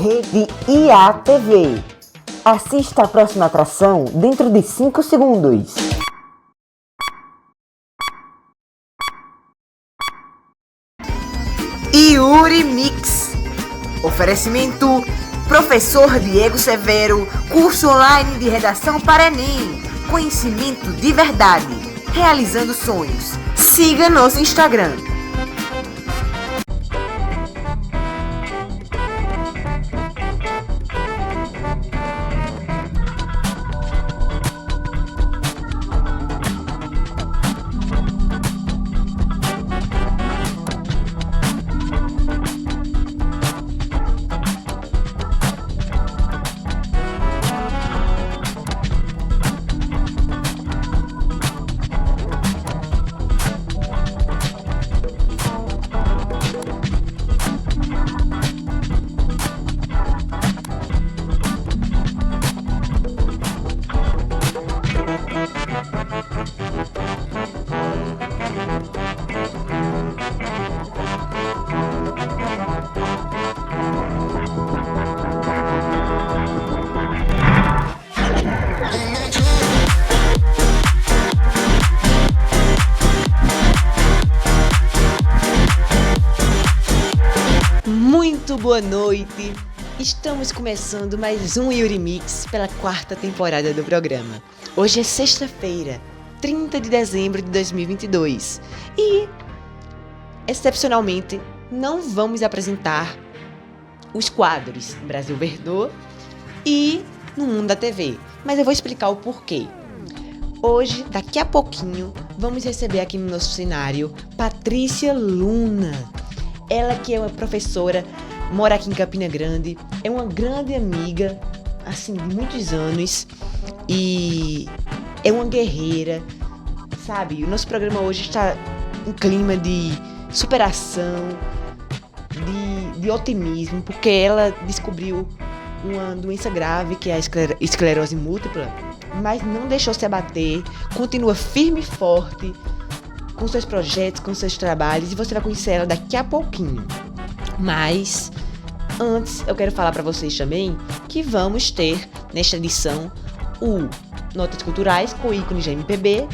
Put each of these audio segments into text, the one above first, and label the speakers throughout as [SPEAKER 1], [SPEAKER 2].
[SPEAKER 1] Rede IA TV. Assista a próxima atração dentro de 5 segundos.
[SPEAKER 2] Yuri Mix. Oferecimento: Professor Diego Severo, curso online de redação para Enem. Conhecimento de verdade. Realizando sonhos. Siga nosso Instagram.
[SPEAKER 3] Muito boa noite! Estamos começando mais um Yuri Mix pela 4ª temporada do programa. Hoje é sexta-feira, 30 de dezembro de 2022 e, excepcionalmente, não vamos apresentar os quadros Brasil Verdô e No Mundo da TV, mas eu vou explicar o porquê. Hoje, daqui a pouquinho, vamos receber aqui no nosso cenário Patrícia Luna. Ela que é uma professora, mora aqui em Campina Grande, é uma grande amiga, assim, de muitos anos e é uma guerreira, sabe? O nosso programa hoje está em clima de superação, de otimismo, porque ela descobriu uma doença grave que é a esclerose múltipla, mas não deixou se abater, continua firme e forte com seus projetos, com seus trabalhos, e você vai conhecer ela daqui a pouquinho. Mas antes eu quero falar para vocês também que vamos ter nesta edição o Notas Culturais com ícones de MPB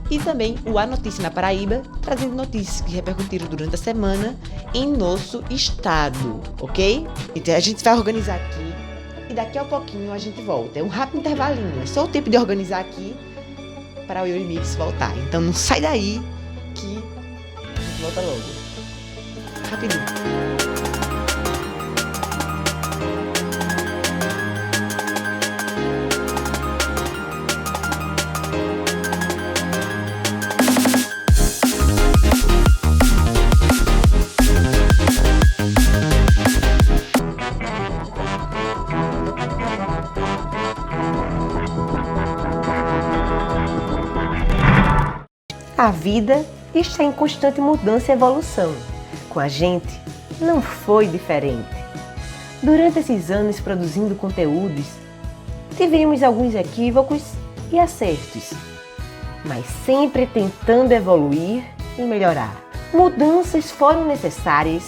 [SPEAKER 3] e também o A Notícia na Paraíba, trazendo notícias que repercutiram durante a semana em nosso estado, ok? Então a gente vai organizar aqui e daqui a pouquinho a gente volta. É um rápido intervalinho, é só o tempo de organizar aqui para o Yuri Mix voltar. Então não sai daí que a gente volta logo. Rapidinho.
[SPEAKER 1] A vida está em constante mudança e evolução. Com a gente, não foi diferente. Durante esses anos produzindo conteúdos, tivemos alguns equívocos e acertos, mas sempre tentando evoluir e melhorar. Mudanças foram necessárias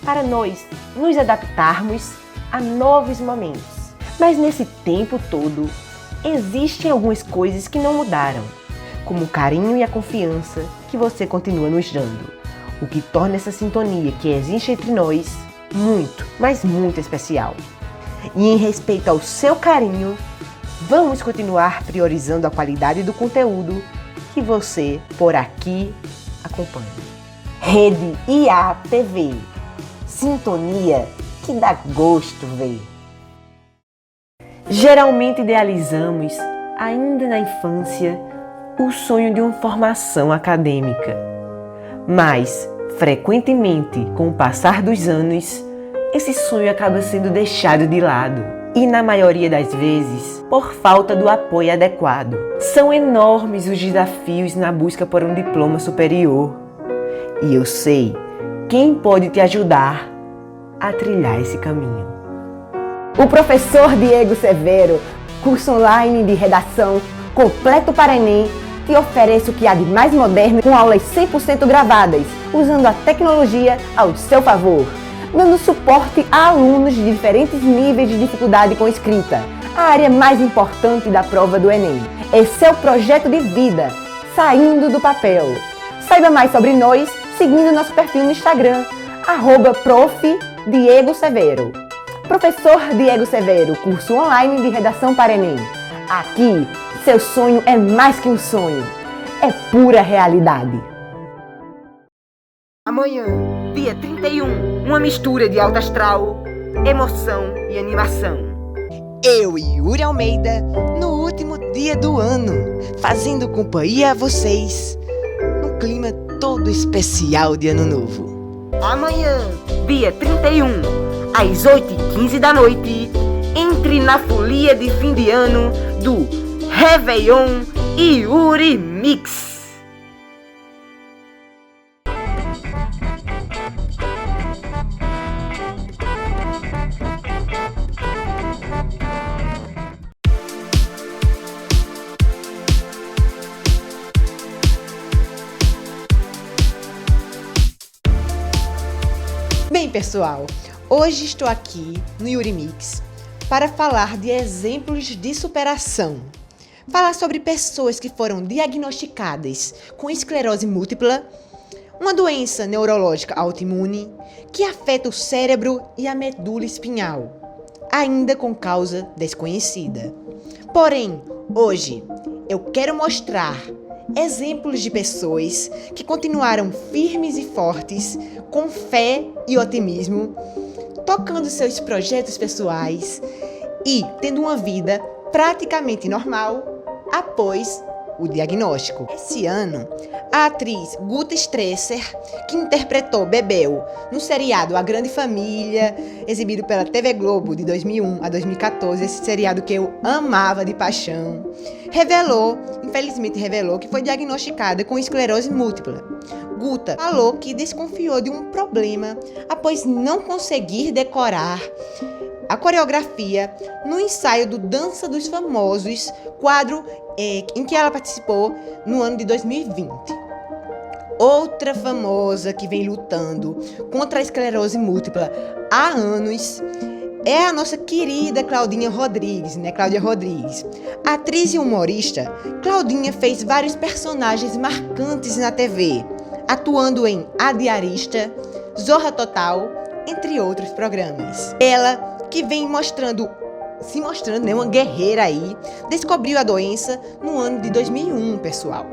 [SPEAKER 1] para nós nos adaptarmos a novos momentos. Mas nesse tempo todo, existem algumas coisas que não mudaram, como o carinho e a confiança que você continua nos dando, o que torna essa sintonia que existe entre nós muito, mas muito especial. E em respeito ao seu carinho, vamos continuar priorizando a qualidade do conteúdo que você, por aqui, acompanha. Rede IA TV. Sintonia que dá gosto ver. Geralmente idealizamos, ainda na infância, o sonho de uma formação acadêmica. Mas, frequentemente, com o passar dos anos, esse sonho acaba sendo deixado de lado. E, na maioria das vezes, por falta do apoio adequado. São enormes os desafios na busca por um diploma superior. E eu sei quem pode te ajudar a trilhar esse caminho. O professor Diego Severo, curso online de redação completo para Enem, te oferece o que há de mais moderno com aulas 100% gravadas, usando a tecnologia ao seu favor. dando suporte a alunos de diferentes níveis de dificuldade com escrita, a área mais importante da prova do Enem. Esse é o projeto de vida, saindo do papel. Saiba mais sobre nós seguindo nosso perfil no Instagram, @prof.Diego-Severo. Professor Diego Severo, curso online de redação para Enem. Aqui, seu sonho é mais que um sonho, é pura realidade.
[SPEAKER 2] Amanhã, dia 31, uma mistura de alto astral, emoção e animação.
[SPEAKER 3] Eu e Yuri Almeida, no último dia do ano, fazendo companhia a vocês, num clima todo especial de Ano Novo.
[SPEAKER 2] Amanhã, dia 31, às 8h15 da noite, entre na folia de fim de ano do Réveillon Yuri Mix.
[SPEAKER 3] Bem, pessoal, hoje estou aqui no Yuri Mix para falar de exemplos de superação. Falar sobre pessoas que foram diagnosticadas com esclerose múltipla, uma doença neurológica autoimune que afeta o cérebro e a medula espinhal, ainda com causa desconhecida. Porém, hoje eu quero mostrar exemplos de pessoas que continuaram firmes e fortes, com fé e otimismo, tocando seus projetos pessoais e tendo uma vida praticamente normal após o diagnóstico. Esse ano, a atriz Guta Stresser, que interpretou Bebel no seriado A Grande Família, exibido pela TV Globo de 2001 a 2014, esse seriado que eu amava de paixão, infelizmente revelou que foi diagnosticada com esclerose múltipla. Guta falou que desconfiou de um problema após não conseguir decorar a coreografia no ensaio do Dança dos Famosos, quadro em que ela participou no ano de 2020. Outra famosa que vem lutando contra a esclerose múltipla há anos é a nossa querida Claudinha Rodrigues, Cláudia Rodrigues. Atriz e humorista, Claudinha fez vários personagens marcantes na TV, atuando em A Diarista, Zorra Total, entre outros programas. Ela, que vem se mostrando uma guerreira aí, descobriu a doença no ano de 2001, pessoal.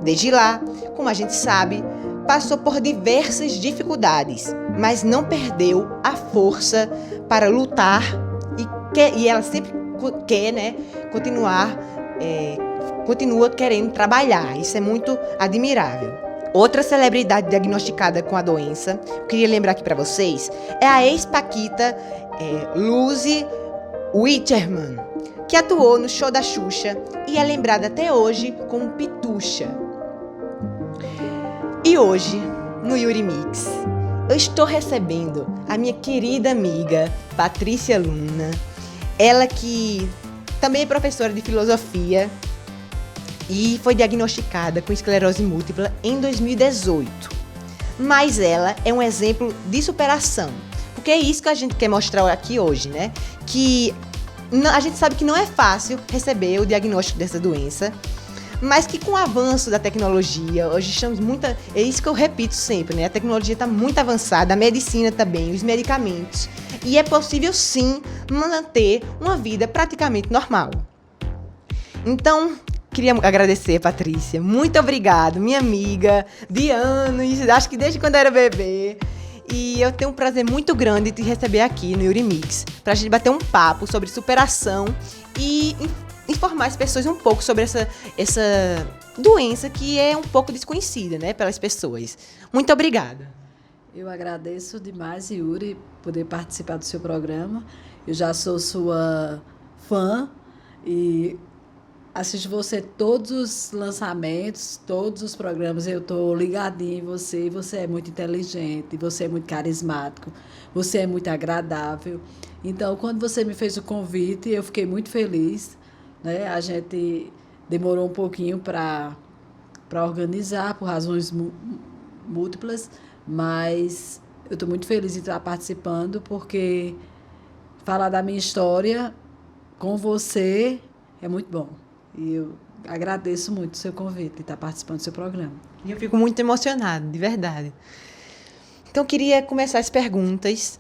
[SPEAKER 3] Desde lá, como a gente sabe, passou por diversas dificuldades, mas não perdeu a força para lutar e ela sempre quer, continua querendo trabalhar. Isso é muito admirável. Outra celebridade diagnosticada com a doença, eu queria lembrar aqui para vocês, é a ex-paquita Lucy Wichermann, que atuou no show da Xuxa e é lembrada até hoje como Pitucha. E hoje, no Yuri Mix, eu estou recebendo a minha querida amiga Patrícia Luna, ela que também é professora de filosofia e foi diagnosticada com esclerose múltipla em 2018. Mas ela é um exemplo de superação, porque é isso que a gente quer mostrar aqui hoje, Que a gente sabe que não é fácil receber o diagnóstico dessa doença, mas que com o avanço da tecnologia, hoje estamos é isso que eu repito sempre, A tecnologia está muito avançada, a medicina também, os medicamentos, e é possível sim manter uma vida praticamente normal. Então, queria agradecer, Patrícia. Muito obrigada, minha amiga de anos, acho que desde quando eu era bebê. E eu tenho um prazer muito grande de te receber aqui no Yuri Mix, pra gente bater um papo sobre superação e informar as pessoas um pouco sobre essa doença que é um pouco desconhecida, pelas pessoas. Muito obrigada.
[SPEAKER 4] Eu agradeço demais, Yuri, poder participar do seu programa. Eu já sou sua fã e assisto você todos os lançamentos, todos os programas, eu estou ligadinha em você, e você é muito inteligente, você é muito carismático, você é muito agradável. Então, quando você me fez o convite, eu fiquei muito feliz, A gente demorou um pouquinho para organizar, por razões múltiplas, mas Eu estou muito feliz de estar participando, porque falar da minha história com você é muito bom. E eu agradeço muito o seu convite de estar participando do seu programa.
[SPEAKER 3] E eu fico muito emocionada, de verdade. Então, eu queria começar as perguntas,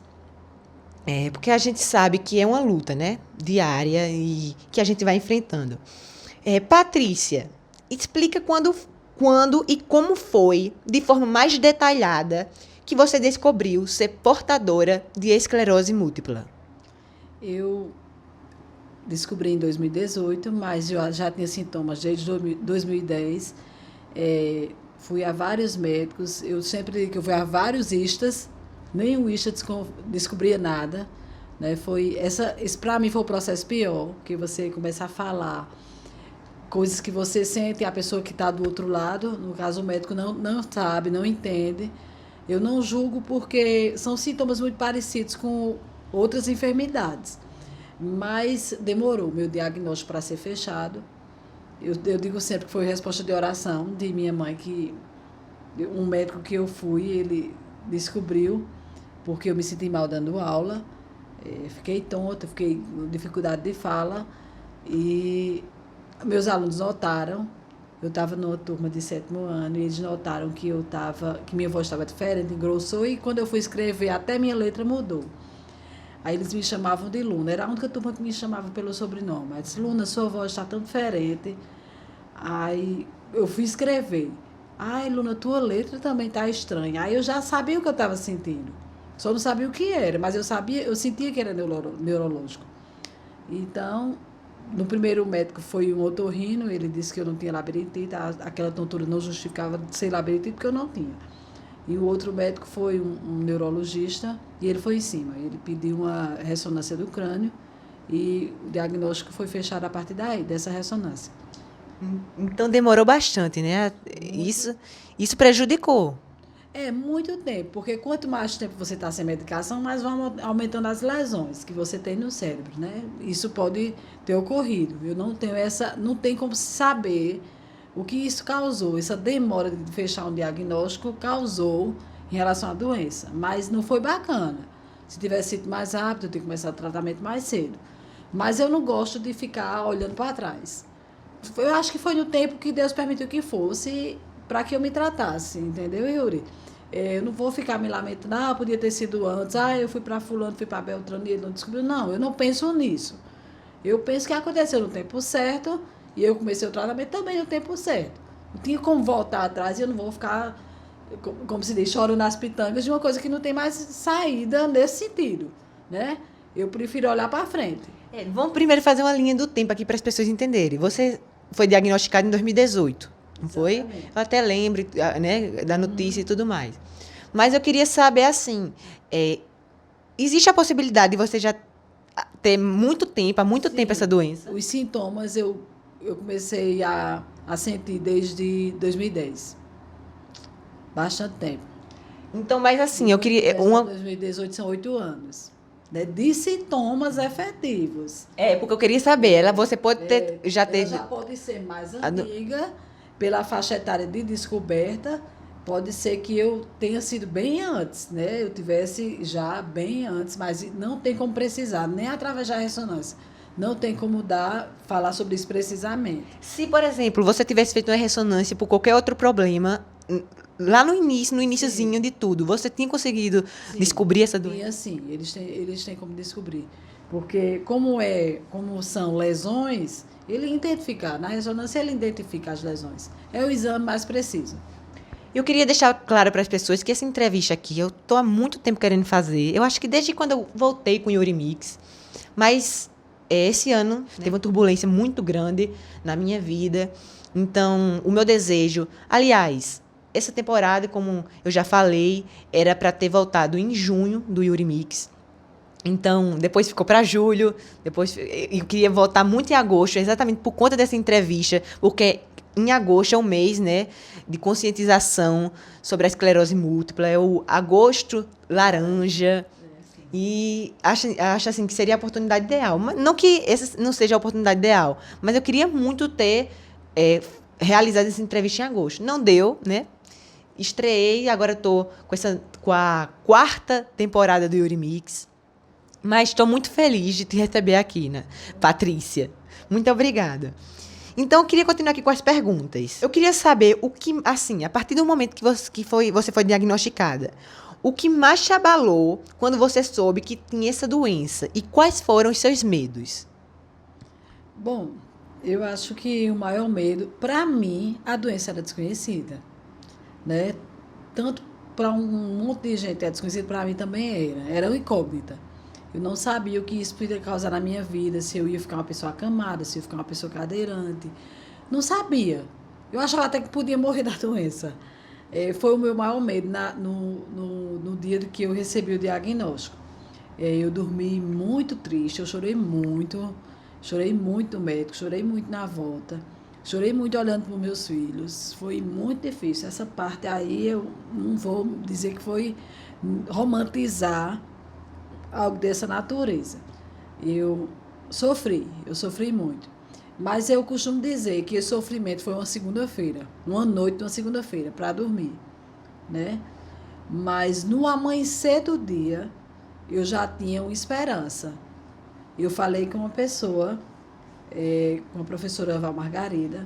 [SPEAKER 3] porque a gente sabe que é uma luta, né, diária e que a gente vai enfrentando. Patrícia, explica quando e como foi, de forma mais detalhada, que você descobriu ser portadora de esclerose múltipla.
[SPEAKER 4] Eu descobri em 2018, mas eu já tinha sintomas desde 2010. Fui a vários médicos, eu sempre digo que eu fui a vários istas, nenhum ista descobria nada. Né? Esse para mim foi o processo pior, que você começa a falar coisas que você sente e a pessoa que está do outro lado, no caso o médico não sabe, não entende. Eu não julgo porque são sintomas muito parecidos com outras enfermidades. Mas demorou meu diagnóstico para ser fechado. Eu digo sempre que foi resposta de oração de minha mãe, que um médico que eu fui, ele descobriu, porque eu me senti mal dando aula, fiquei tonta, fiquei com dificuldade de fala, e meus alunos notaram. Eu estava numa turma de 7º ano e eles notaram que minha voz estava diferente, engrossou, e quando eu fui escrever, até minha letra mudou. Aí eles me chamavam de Luna, era a única turma que me chamava pelo sobrenome. Aí disse, Luna, sua voz está tão diferente. Aí eu fui escrever. Ai, Luna, tua letra também está estranha. Aí eu já sabia o que eu estava sentindo. Só não sabia o que era, mas eu sentia que era neurológico. Então, no primeiro médico foi um otorrino, ele disse que eu não tinha labirintite, aquela tontura não justificava ser labirintite, porque eu não tinha. E o outro médico foi um neurologista, e ele foi em cima. Ele pediu uma ressonância do crânio, e o diagnóstico foi fechado a partir dessa ressonância.
[SPEAKER 3] Então, demorou bastante, né? Isso prejudicou.
[SPEAKER 4] Muito tempo, porque quanto mais tempo você está sem medicação, mais vão aumentando as lesões que você tem no cérebro, né? Isso pode ter ocorrido. Eu não tem como saber o que isso causou. Essa demora de fechar um diagnóstico causou em relação à doença, mas não foi bacana. Se tivesse sido mais rápido, eu tinha começado o tratamento mais cedo. Mas eu não gosto de ficar olhando para trás. Eu acho que foi no tempo que Deus permitiu que fosse para que eu me tratasse, entendeu, Yuri? Eu não vou ficar me lamentando, podia ter sido antes, eu fui para fulano, fui para Beltrano e ele não descobriu. Não, eu não penso nisso. Eu penso que aconteceu no tempo certo e eu comecei o tratamento também no tempo certo. Não tinha como voltar atrás e eu não vou ficar, como se diz, chorando nas pitangas de uma coisa que não tem mais saída nesse sentido, né? Eu prefiro olhar para frente.
[SPEAKER 3] Vamos primeiro fazer uma linha do tempo aqui para as pessoas entenderem. Você foi diagnosticado em 2018, não foi?
[SPEAKER 4] Exatamente.
[SPEAKER 3] Eu até lembro, né, da notícia e tudo mais. Mas eu queria saber, assim, existe a possibilidade de você já ter há muito tempo essa doença?
[SPEAKER 4] Os sintomas eu comecei a sentir desde 2010. Bastante tempo.
[SPEAKER 3] Então, mas assim, eu queria...
[SPEAKER 4] 2018 são 8 anos. Né, de sintomas efetivos.
[SPEAKER 3] Porque eu queria saber, você pode ter...
[SPEAKER 4] Ela já pode ser mais antiga, pela faixa etária de descoberta, pode ser que eu tenha sido bem antes, né? Eu tivesse já bem antes, mas não tem como precisar, nem através da ressonância. Não tem como falar sobre isso precisamente.
[SPEAKER 3] Se, por exemplo, você tivesse feito uma ressonância por qualquer outro problema, lá no iniciozinho de tudo, você tinha conseguido descobrir essa doença?
[SPEAKER 4] Sim, eles têm como descobrir. Porque como são lesões, na ressonância ele identifica as lesões. É o exame mais preciso.
[SPEAKER 3] Eu queria deixar claro para as pessoas que essa entrevista aqui, eu estou há muito tempo querendo fazer. Eu acho que desde quando eu voltei com o Yuri Mix, mas esse ano teve uma turbulência muito grande na minha vida. Então, o meu desejo... Aliás, essa temporada, como eu já falei, era para ter voltado em junho do Yuri Mix. Então, depois ficou para julho. Depois eu queria voltar muito em agosto, exatamente por conta dessa entrevista, porque em agosto é um mês, né, de conscientização sobre a esclerose múltipla. É o agosto laranja. E acho assim, que seria a oportunidade ideal. Mas não que essa não seja a oportunidade ideal, mas eu queria muito ter realizado essa entrevista em agosto. Não deu, né? estreei, agora estou com a 4ª temporada do Yuri Mix. Mas estou muito feliz de te receber aqui, né, Patrícia? Muito obrigada. Então, eu queria continuar aqui com as perguntas. Eu queria saber o que, assim, a partir do momento que você foi diagnosticada, o que mais te abalou quando você soube que tinha essa doença? E quais foram os seus medos?
[SPEAKER 4] Bom, eu acho que o maior medo, para mim, a doença era desconhecida, né? Tanto para um monte de gente é desconhecido, para mim também era uma incógnita. Eu não sabia o que isso podia causar na minha vida, se eu ia ficar uma pessoa acamada, se eu ia ficar uma pessoa cadeirante. Não sabia. Eu achava até que podia morrer da doença. Foi o meu maior medo no dia que eu recebi o diagnóstico. Eu dormi muito triste, eu chorei muito no médico, chorei muito na volta, chorei muito olhando para os meus filhos. Foi muito difícil. Essa parte aí eu não vou dizer que foi romantizar algo dessa natureza. Eu sofri muito. Mas eu costumo dizer que esse sofrimento foi uma segunda-feira, uma noite de uma segunda-feira, para dormir, né? Mas no amanhecer do dia, eu já tinha uma esperança. Eu falei com uma pessoa, com a professora Val Margarida,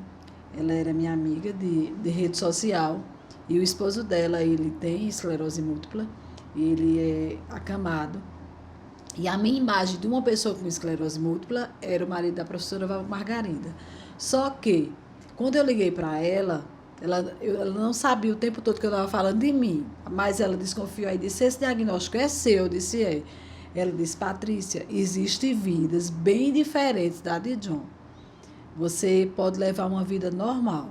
[SPEAKER 4] ela era minha amiga de rede social, e o esposo dela, ele tem esclerose múltipla, ele é acamado. E a minha imagem de uma pessoa com esclerose múltipla era o marido da professora Val Margarida. Só que, quando eu liguei para ela não sabia o tempo todo que eu estava falando de mim, mas ela desconfiou aí, disse, esse diagnóstico é seu? Eu disse, é. Ela disse, Patrícia, existem vidas bem diferentes da de John. Você pode levar uma vida normal.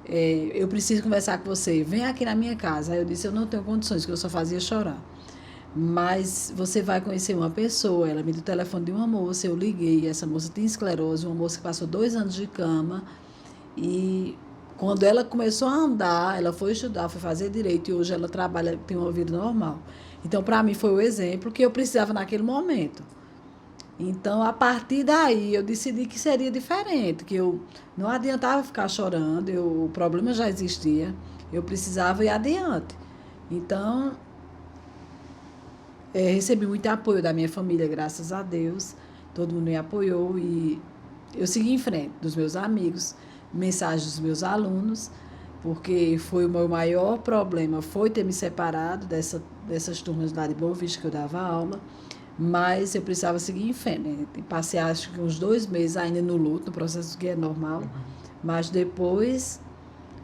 [SPEAKER 4] Eu preciso conversar com você, vem aqui na minha casa. Aí eu disse, eu não tenho condições, que eu só fazia chorar. Mas você vai conhecer uma pessoa. Ela me deu o telefone de uma moça, eu liguei, essa moça tem esclerose, uma moça que passou 2 anos de cama, e quando ela começou a andar, ela foi estudar, foi fazer direito, e hoje ela trabalha, tem uma vida normal. Então, para mim, foi o exemplo que eu precisava naquele momento. Então, a partir daí, eu decidi que seria diferente, que eu não adiantava ficar chorando, o problema já existia, eu precisava ir adiante. Então, recebi muito apoio da minha família, graças a Deus. Todo mundo me apoiou e eu segui em frente, dos meus amigos, mensagens dos meus alunos, porque foi o meu maior problema, foi ter me separado dessas turmas lá de Boa Vista que eu dava aula, mas eu precisava seguir em frente. Passei, acho que uns 2 meses ainda no luto, no processo que é normal, mas depois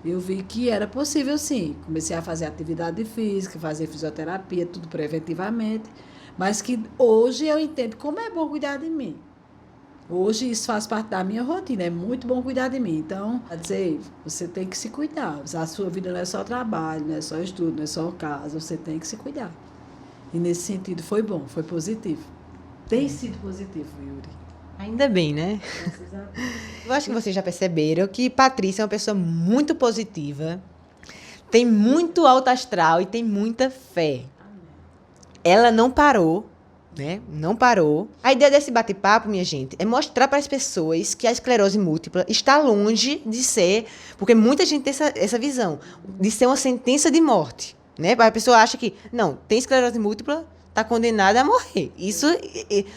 [SPEAKER 4] eu vi que era possível, sim. Comecei a fazer atividade física, fazer fisioterapia, tudo preventivamente. Mas que hoje eu entendo como é bom cuidar de mim. Hoje isso faz parte da minha rotina, é muito bom cuidar de mim. Então, quer dizer, você tem que se cuidar. A sua vida não é só trabalho, não é só estudo, não é só casa, você tem que se cuidar. E nesse sentido foi bom, foi positivo. Tem sido positivo, Yuri.
[SPEAKER 3] Ainda bem, né? Eu acho que vocês já perceberam que Patrícia é uma pessoa muito positiva, tem muito alto astral e tem muita fé. Ela não parou, né? Não parou. A ideia desse bate-papo, minha gente, é mostrar para as pessoas que a esclerose múltipla está longe de ser, porque muita gente tem essa visão, de ser uma sentença de morte, né? A pessoa acha que, não, tem esclerose múltipla, está condenada a morrer. Isso,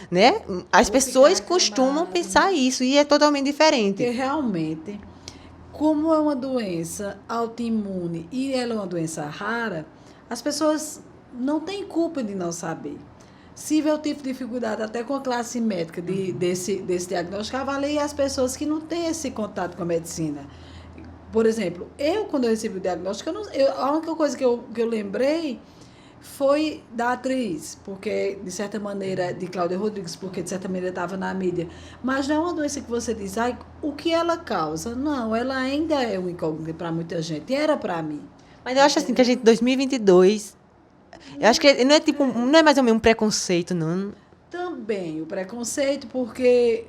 [SPEAKER 3] né? As pessoas costumam pensar isso e é totalmente diferente.
[SPEAKER 4] Porque realmente, como é uma doença autoimune e ela é uma doença rara, as pessoas não têm culpa de não saber. Se eu tive dificuldade até com a classe médica desse diagnóstico, avaliei as pessoas que não têm esse contato com a medicina. Por exemplo, quando eu recebi o diagnóstico, a única coisa que eu lembrei foi da atriz, porque, de certa maneira, de Cláudia Rodrigues, porque, de certa maneira, estava na mídia. Mas não é uma doença que você diz, o que ela causa? Não, ela ainda é um incógnito para muita gente. E era para mim.
[SPEAKER 3] Mas eu acho assim que a gente, 2022, eu acho que não é mais ou menos um preconceito, não.
[SPEAKER 4] Também o preconceito, porque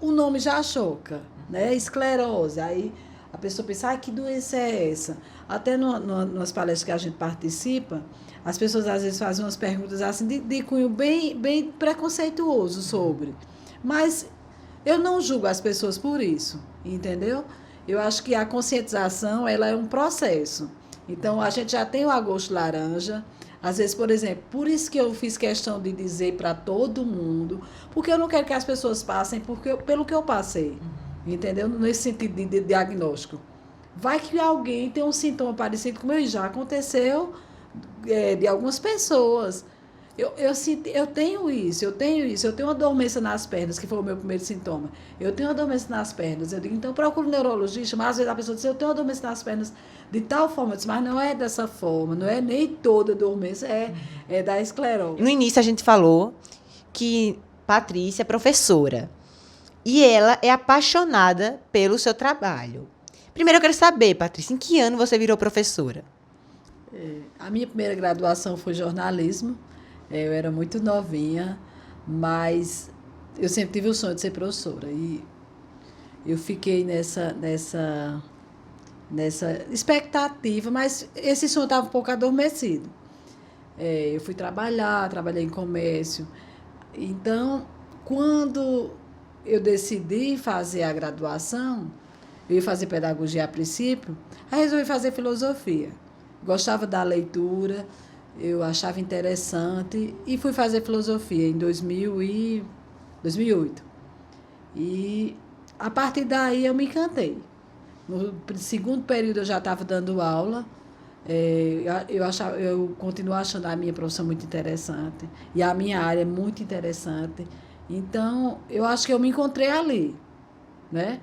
[SPEAKER 4] o nome já choca, né? Esclerose. Aí a pessoa pensa, que doença é essa? Até nas palestras que a gente participa, as pessoas às vezes fazem umas perguntas assim de cunho bem preconceituoso sobre. Mas eu não julgo as pessoas por isso, entendeu? Eu acho que a conscientização ela é um processo. Então, a gente já tem o agosto laranja. Às vezes, por exemplo, por isso que eu fiz questão de dizer para todo mundo, porque eu não quero que as pessoas passem pelo que eu passei, entendeu? Nesse sentido de diagnóstico. Vai que alguém tem um sintoma parecido com o meu, e já aconteceu de algumas pessoas. Eu tenho isso, eu tenho uma dormência nas pernas, que foi o meu primeiro sintoma. Eu tenho uma dormência nas pernas. Eu digo, então procuro um neurologista, mas às vezes a pessoa diz, eu tenho uma dormência nas pernas de tal forma. Eu disse, mas não é dessa forma, não é nem toda dormência, é da esclerose.
[SPEAKER 3] No início a gente falou que Patrícia é professora e ela é apaixonada pelo seu trabalho. Primeiro eu quero saber, Patrícia, em que ano você virou professora?
[SPEAKER 4] A minha primeira graduação foi jornalismo. Eu era muito novinha, mas eu sempre tive o sonho de ser professora. E eu fiquei nessa expectativa, mas esse sonho estava um pouco adormecido. Eu fui trabalhei em comércio. Então, quando eu decidi fazer a graduação, eu ia fazer pedagogia a princípio, aí resolvi fazer filosofia. Gostava da leitura, eu achava interessante e fui fazer filosofia em 2008. E a partir daí eu me encantei. No segundo período eu já estava dando aula. Eu continuo achando a minha profissão muito interessante e a minha área é muito interessante. Então, eu acho que eu me encontrei ali, né?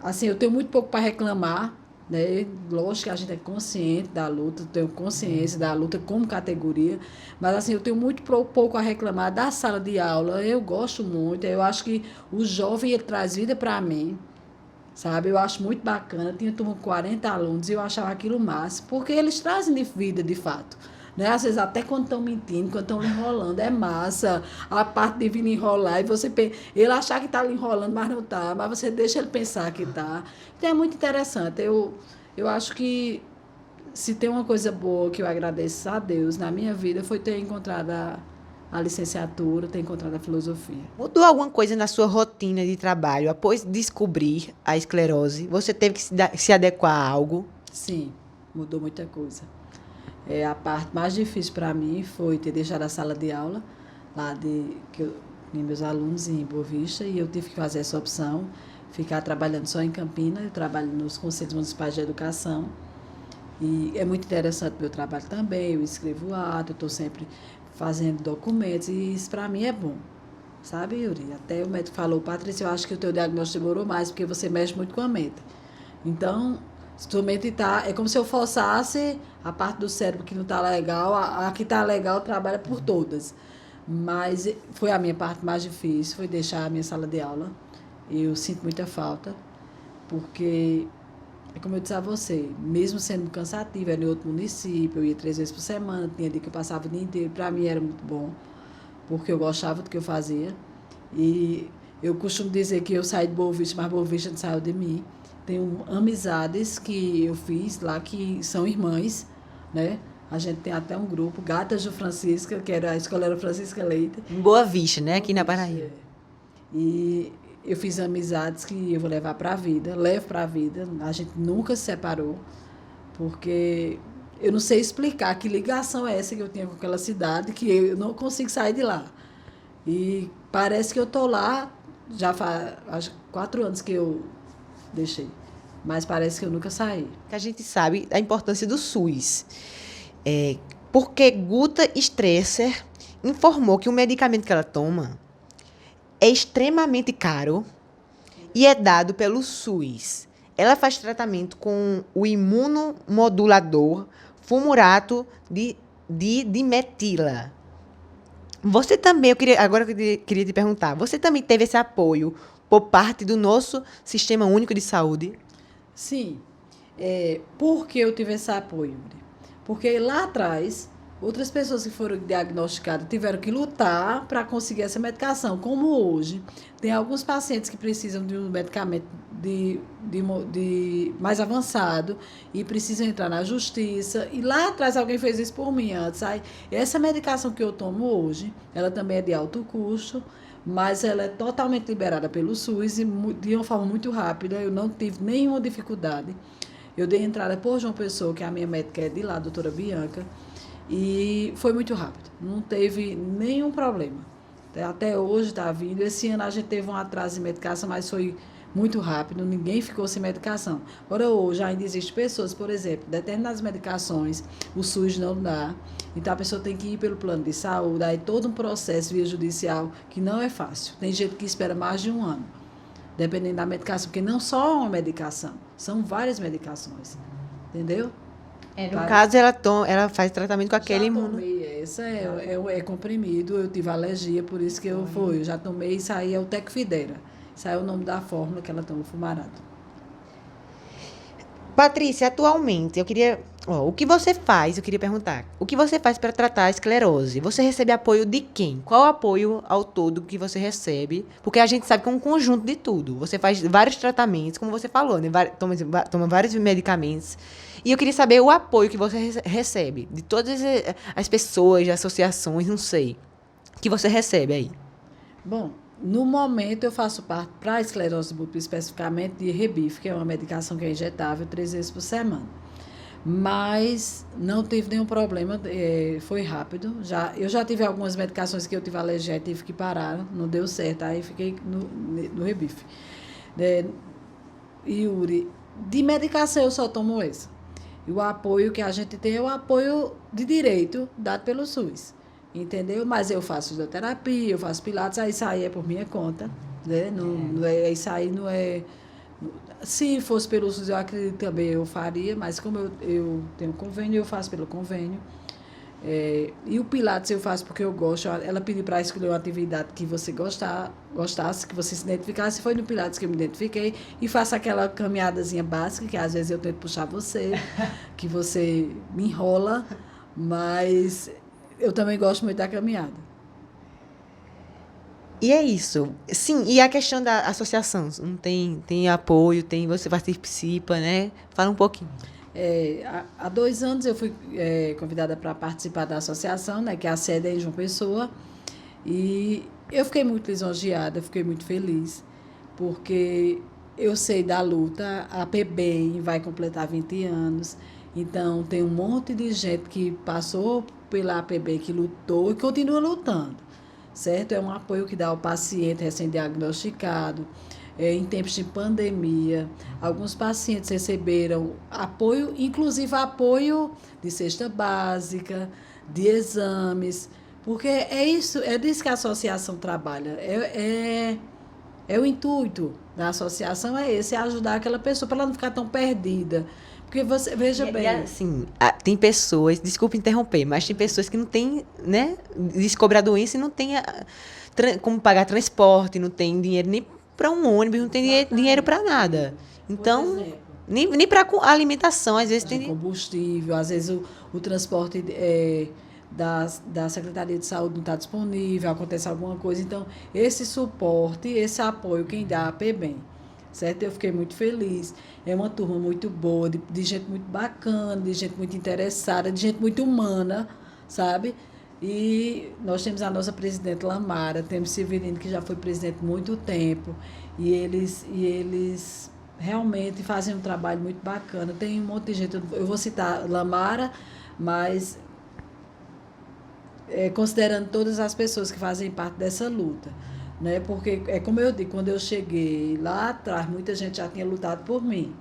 [SPEAKER 4] Assim, eu tenho muito pouco para reclamar, né? Lógico que a gente é consciente da luta, tenho consciência da luta como categoria, mas assim, eu tenho muito pouco a reclamar da sala de aula. Eu gosto muito, eu acho que o jovem ele traz vida para mim, sabe? Eu acho muito bacana. Tinha turma com 40 alunos e eu achava aquilo massa, porque eles trazem de vida, de fato. Né? Às vezes até quando estão mentindo, quando estão enrolando, é massa a parte de vir enrolar e você ele achar que está enrolando, mas não está, mas você deixa ele pensar que está. Então é muito interessante. Eu acho que se tem uma coisa boa que eu agradeço a Deus na minha vida foi ter encontrado a licenciatura, ter encontrado a filosofia.
[SPEAKER 3] Mudou alguma coisa na sua rotina de trabalho após descobrir a esclerose? Você teve que se adequar a algo?
[SPEAKER 4] Sim, mudou muita coisa. A parte mais difícil para mim foi ter deixado a sala de aula lá meus alunos em Boa Vista, e eu tive que fazer essa opção, ficar trabalhando só em Campinas. Eu trabalho nos Conselhos Municipais de Educação e é muito interessante o meu trabalho também. Eu escrevo ato, eu estou sempre fazendo documentos e isso para mim é bom, sabe, Yuri? Até o médico falou, Patrícia, eu acho que o teu diagnóstico demorou mais porque você mexe muito com a mente. Então, se tua mente é como se eu forçasse a parte do cérebro que não está legal, a que está legal trabalha por todas. Mas foi a minha parte mais difícil, foi deixar a minha sala de aula. Eu sinto muita falta, porque, como eu disse a você, mesmo sendo cansativo, era em outro município, eu ia 3 vezes por semana, tinha dia que eu passava o dia inteiro, para mim era muito bom, porque eu gostava do que eu fazia. E eu costumo dizer que eu saí de Boa Vista, mas Boa Vista não saiu de mim. Tenho amizades que eu fiz lá que são irmãs, né? A gente tem até um grupo, Gatas do Francisca, que era a escola Francisca Leite.
[SPEAKER 3] Em Boa Vista, né? Aqui na Paraíba.
[SPEAKER 4] E eu fiz amizades que eu vou levar para a vida, levo para a vida. A gente nunca se separou, porque eu não sei explicar que ligação é essa que eu tinha com aquela cidade, que eu não consigo sair de lá. E parece que eu estou lá, já faz 4 anos que eu deixei, mas parece que eu nunca saí.
[SPEAKER 3] Que a gente sabe a importância do SUS. Porque Guta Stresser informou que o medicamento que ela toma é extremamente caro e é dado pelo SUS. Ela faz tratamento com o imunomodulador fumurato de dimetila. Você também, eu queria te perguntar, você também teve esse apoio por parte do nosso Sistema Único de Saúde?
[SPEAKER 4] Sim. Por que eu tive esse apoio? Porque lá atrás, outras pessoas que foram diagnosticadas tiveram que lutar para conseguir essa medicação. Como hoje, tem alguns pacientes que precisam de um medicamento de mais avançado e precisam entrar na justiça. E lá atrás alguém fez isso por mim antes. Aí, essa medicação que eu tomo hoje, ela também é de alto custo, mas ela é totalmente liberada pelo SUS e de uma forma muito rápida. Eu não tive nenhuma dificuldade. Eu dei entrada por João Pessoa, que a minha médica é de lá, a doutora Bianca, e foi muito rápido, não teve nenhum problema. Até hoje está vindo. Esse ano a gente teve um atraso de medicação, mas foi muito rápido, ninguém ficou sem medicação. Agora, hoje ainda existem pessoas, por exemplo, determinadas medicações, o SUS não dá, então a pessoa tem que ir pelo plano de saúde, aí todo um processo via judicial que não é fácil. Tem gente que espera mais de um ano, dependendo da medicação, porque não só é uma medicação, são várias medicações, entendeu?
[SPEAKER 3] No caso, ela faz tratamento com aquele
[SPEAKER 4] já tomei essa, é comprimido, eu tive alergia, por isso que eu já tomei, isso aí é o Tecfidera. Isso aí é o nome da fórmula que ela toma, Fumarato.
[SPEAKER 3] Patrícia, atualmente, o que você faz? Eu queria perguntar. O que você faz para tratar a esclerose? Você recebe apoio de quem? Qual o apoio ao todo que você recebe? Porque a gente sabe que é um conjunto de tudo. Você faz vários tratamentos, como você falou, né? Toma vários medicamentos. E eu queria saber o apoio que você recebe de todas as pessoas, associações, não sei, que você recebe aí.
[SPEAKER 4] Bom, no momento eu faço parte, para a esclerose múltipla especificamente, de Rebif, que é uma medicação que é injetável 3 vezes por semana. Mas não tive nenhum problema, foi rápido. Eu já tive algumas medicações que eu tive alergia e tive que parar, não deu certo, aí fiquei no Rebif. Yuri, de medicação eu só tomo essa. E o apoio que a gente tem é o apoio de direito dado pelo SUS. Entendeu? Mas eu faço fisioterapia, eu faço pilates, aí isso aí é por minha conta, né? Isso aí não é... Se fosse pelo SUS, eu acredito também eu faria, mas como eu tenho convênio, eu faço pelo convênio. E o pilates eu faço porque eu gosto. Ela pediu para escolher uma atividade que você gostasse, que você se identificasse. Foi no pilates que eu me identifiquei. E faço aquela caminhadazinha básica, que às vezes eu tento puxar você, que você me enrola, mas... Eu também gosto muito da caminhada.
[SPEAKER 3] E é isso. Sim, e a questão da associação? Não tem apoio, você participa, né? Fala um pouquinho.
[SPEAKER 4] Há 2 anos eu fui convidada para participar da associação, né, que é a sede é em João Pessoa. E eu fiquei muito lisonjeada, fiquei muito feliz, porque eu sei da luta, a PBEM vai completar 20 anos, então tem um monte de gente que passou pela APB, que lutou e continua lutando, certo? É um apoio que dá ao paciente recém-diagnosticado. Em tempos de pandemia, alguns pacientes receberam apoio, inclusive apoio de cesta básica, de exames, porque é disso que a associação trabalha. O intuito da associação é esse, é ajudar aquela pessoa para ela não ficar tão perdida. Porque você, veja bem...
[SPEAKER 3] assim, tem pessoas, desculpa interromper, mas tem pessoas que não têm, né, descobre a doença e não tem como pagar transporte, não tem dinheiro nem para um ônibus, não tem dinheiro para nada. Então, nem para alimentação, às vezes tem...
[SPEAKER 4] combustível, às vezes o transporte da Secretaria de Saúde não está disponível, acontece alguma coisa. Então, esse suporte, esse apoio, quem dá a PBEM. Certo? Eu fiquei muito feliz. É uma turma muito boa, de gente muito bacana, de gente muito interessada, de gente muito humana, sabe? E nós temos a nossa presidente Lamara, temos Severino, que já foi presidente há muito tempo, e eles realmente fazem um trabalho muito bacana. Tem um monte de gente, eu vou citar Lamara, mas considerando todas as pessoas que fazem parte dessa luta. Né? Porque, como eu digo, quando eu cheguei lá atrás, muita gente já tinha lutado por mim.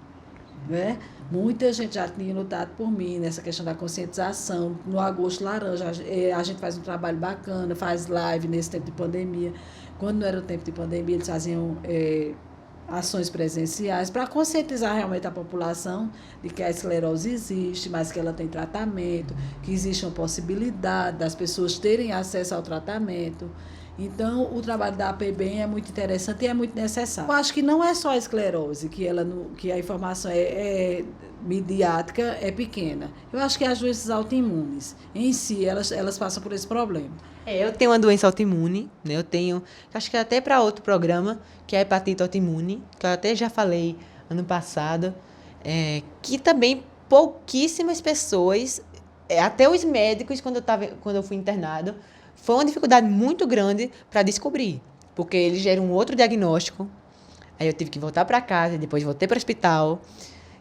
[SPEAKER 4] Né? Muita gente já tinha lutado por mim nessa questão da conscientização. No Agosto Laranja, a gente faz um trabalho bacana, faz live nesse tempo de pandemia. Quando não era o tempo de pandemia, eles faziam ações presenciais para conscientizar realmente a população de que a esclerose existe, mas que ela tem tratamento, que existe uma possibilidade das pessoas terem acesso ao tratamento. Então, o trabalho da APBEM é muito interessante e é muito necessário. Eu acho que não é só a esclerose, que a informação midiática é pequena. Eu acho que as doenças autoimunes, em si, elas passam por esse problema.
[SPEAKER 3] Eu tenho uma doença autoimune, né? Acho que até para outro programa, que é a hepatite autoimune, que eu até já falei ano passado, que também pouquíssimas pessoas, até os médicos, quando eu fui internado, foi uma dificuldade muito grande para descobrir, porque eles geram um outro diagnóstico, aí eu tive que voltar para casa, depois voltei para o hospital,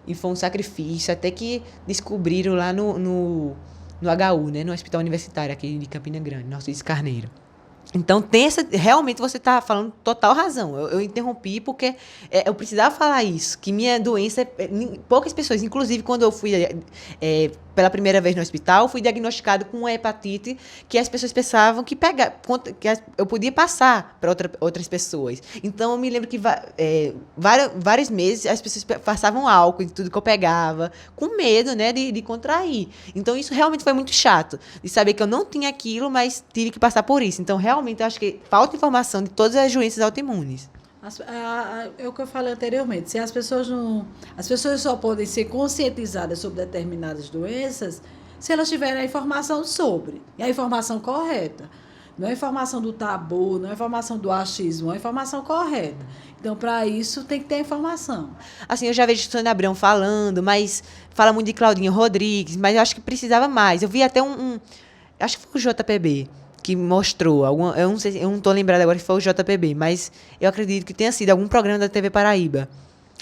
[SPEAKER 3] E foi um sacrifício, até que descobriram lá no HU, né? No Hospital Universitário aqui de Campina Grande, Narciso Carneiro. Então, realmente você está falando total razão. Eu interrompi porque eu precisava falar isso, que minha doença, poucas pessoas, inclusive quando eu fui pela primeira vez no hospital, fui diagnosticado com uma hepatite que as pessoas pensavam que eu podia passar para outras pessoas. Então, eu me lembro que vários meses as pessoas passavam álcool em tudo que eu pegava, com medo, né, de contrair. Então, isso realmente foi muito chato, de saber que eu não tinha aquilo, mas tive que passar por isso. Então, realmente, eu acho que falta informação de todas as doenças autoimunes.
[SPEAKER 4] É o que eu falei anteriormente. Se as pessoas não. As pessoas só podem ser conscientizadas sobre determinadas doenças se elas tiverem a informação sobre. E a informação correta. Não é a informação do tabu, não é a informação do achismo, é a informação correta. Então, para isso, tem que ter informação.
[SPEAKER 3] Assim, eu já vejo Sônia Abrão falando, mas fala muito de Claudinha Rodrigues, mas eu acho que precisava mais. Eu vi até acho que foi o JPB que mostrou, eu não estou lembrada agora se foi o JPB, mas eu acredito que tenha sido algum programa da TV Paraíba,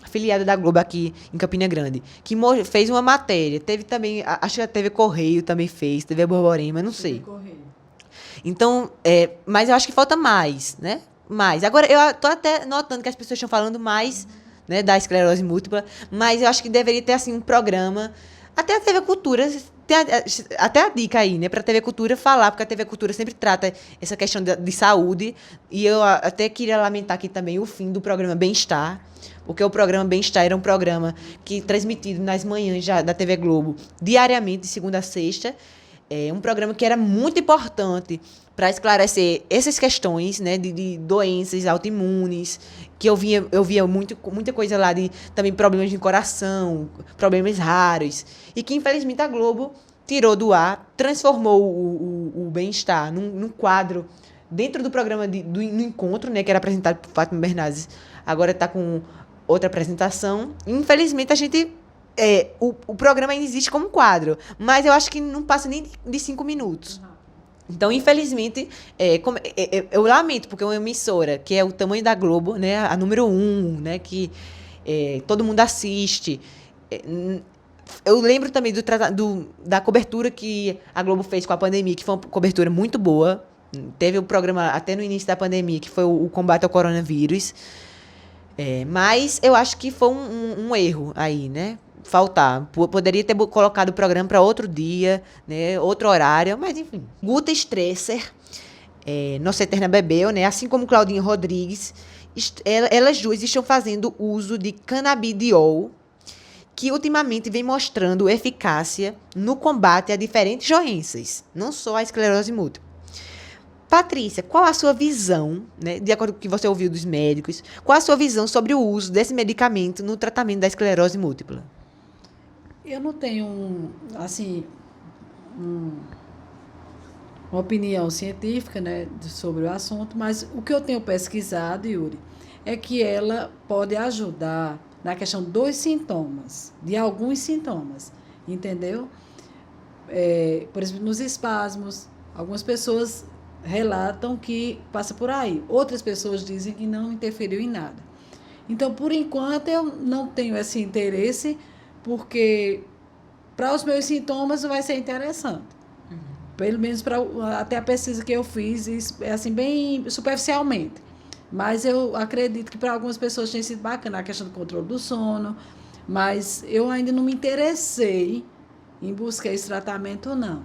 [SPEAKER 3] afiliado da Globo aqui em Campina Grande, que fez uma matéria. Teve também, acho que a TV Correio também fez, TV Borborema, não sei. Então, mas eu acho que falta mais, né? Mais. Agora, eu tô até notando que as pessoas estão falando mais, né, da esclerose múltipla, mas eu acho que deveria ter, assim, um programa, até a TV Cultura, até a dica aí, né, para a TV Cultura falar, porque a TV Cultura sempre trata essa questão de saúde, e eu até queria lamentar aqui também o fim do programa Bem-Estar, porque o programa Bem-Estar era um programa que transmitido nas manhãs da TV Globo, diariamente, de segunda a sexta, um programa que era muito importante para esclarecer essas questões, né, de doenças autoimunes, que eu via muita coisa lá de também problemas de coração, problemas raros, e que infelizmente a Globo tirou do ar, transformou o Bem-Estar num quadro dentro do programa no Encontro, né, que era apresentado por Fátima Bernardes, agora está com outra apresentação. Infelizmente a gente o programa ainda existe como quadro, mas eu acho que não passa nem de 5 minutos. Então, infelizmente, eu lamento, porque é uma emissora que é o tamanho da Globo, né, a número 1, né, que todo mundo assiste. Eu lembro também da cobertura que a Globo fez com a pandemia, que foi uma cobertura muito boa. Teve o programa até no início da pandemia, que foi o combate ao coronavírus. Mas eu acho que foi um erro aí, né? Faltar. Poderia ter colocado o programa para outro dia, né? Outro horário, mas enfim. Guta Stresser, nossa eterna Bebel, né? Assim como Claudinha Rodrigues, elas duas estão fazendo uso de canabidiol, que ultimamente vem mostrando eficácia no combate a diferentes doenças, não só a esclerose múltipla. Patrícia, qual a sua visão, né, de acordo com o que você ouviu dos médicos, qual a sua visão sobre o uso desse medicamento no tratamento da esclerose múltipla?
[SPEAKER 4] Eu não tenho, uma opinião científica, né, sobre o assunto, mas o que eu tenho pesquisado, Yuri, é que ela pode ajudar na questão dos sintomas, de alguns sintomas, entendeu? Por exemplo, nos espasmos, algumas pessoas relatam que passa por aí. Outras pessoas dizem que não interferiu em nada. Então, por enquanto, eu não tenho esse interesse, porque para os meus sintomas vai ser interessante. Pelo menos até a pesquisa que eu fiz, assim, bem superficialmente. Mas eu acredito que para algumas pessoas tem sido bacana a questão do controle do sono, mas eu ainda não me interessei em buscar esse tratamento, não.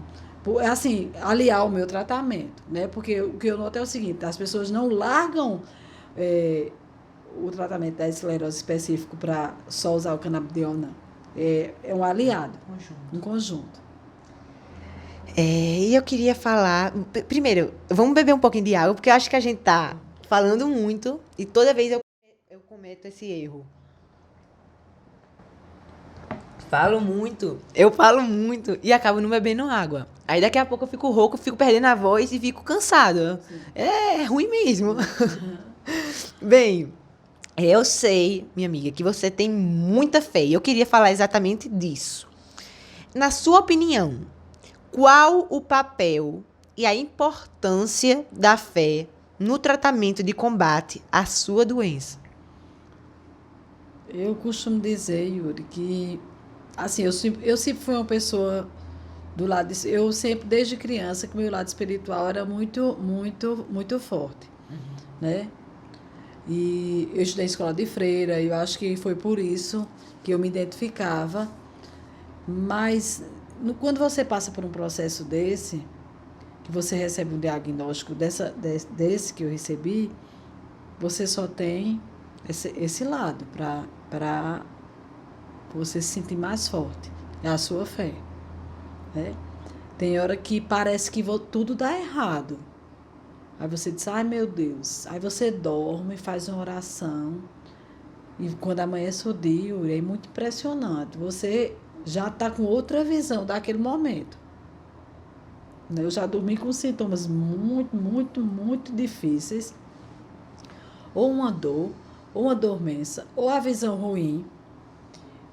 [SPEAKER 4] Assim, aliar o meu tratamento, né? Porque o que eu noto é o seguinte, as pessoas não largam o tratamento da esclerose específico para só usar o canabidiol, não. É um aliado, um conjunto.
[SPEAKER 3] E eu queria falar... Primeiro, vamos beber um pouquinho de água, porque eu acho que a gente tá falando muito e toda vez eu cometo esse erro. Eu falo muito e acabo não bebendo água. Aí daqui a pouco eu fico rouco, fico perdendo a voz e fico cansado. Sim. É ruim mesmo. Bem, eu sei, minha amiga, que você tem muita fé e eu queria falar exatamente disso. Na sua opinião, qual o papel e a importância da fé no tratamento de combate à sua doença?
[SPEAKER 4] Eu costumo dizer, Yuri, que assim, eu sempre fui uma pessoa do lado, eu sempre, desde criança, que meu lado espiritual era muito, muito, muito forte, né? E eu estudei em escola de freira, e eu acho que foi por isso que eu me identificava. Mas quando você passa por um processo desse, que você recebe um diagnóstico desse que eu recebi, você só tem esse lado para você se sentir mais forte. É a sua fé, né? Tem hora que parece que tudo dá errado. Aí você diz, ai meu Deus. Aí você dorme, faz uma oração. E quando amanhece o dia, é muito impressionante. Você já está com outra visão daquele momento. Eu já dormi com sintomas muito, muito, muito difíceis. Ou uma dor, ou uma dormência, ou a visão ruim.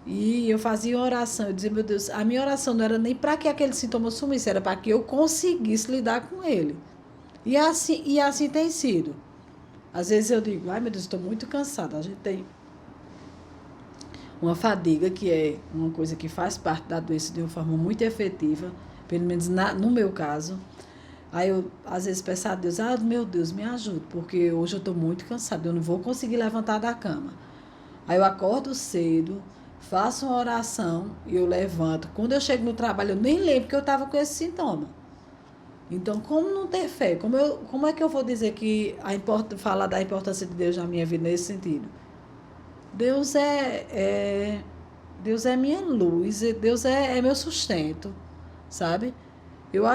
[SPEAKER 4] E eu fazia uma oração, eu dizia, meu Deus, a minha oração não era nem para que aquele sintoma sumisse, era para que eu conseguisse lidar com ele. E assim tem sido. Às vezes eu digo, ai meu Deus, estou muito cansada. A gente tem uma fadiga, que é uma coisa que faz parte da doença de uma forma muito efetiva, pelo menos no meu caso. Aí eu, às vezes, peço a Deus, meu Deus, me ajude, porque hoje eu estou muito cansada, eu não vou conseguir levantar da cama. Aí eu acordo cedo, faço uma oração e eu levanto. Quando eu chego no trabalho, eu nem lembro que eu estava com esse sintoma. Então, como não ter fé? Como é que eu vou dizer que falar da importância de Deus na minha vida nesse sentido? Deus Deus é minha luz, Deus é meu sustento, sabe? Eu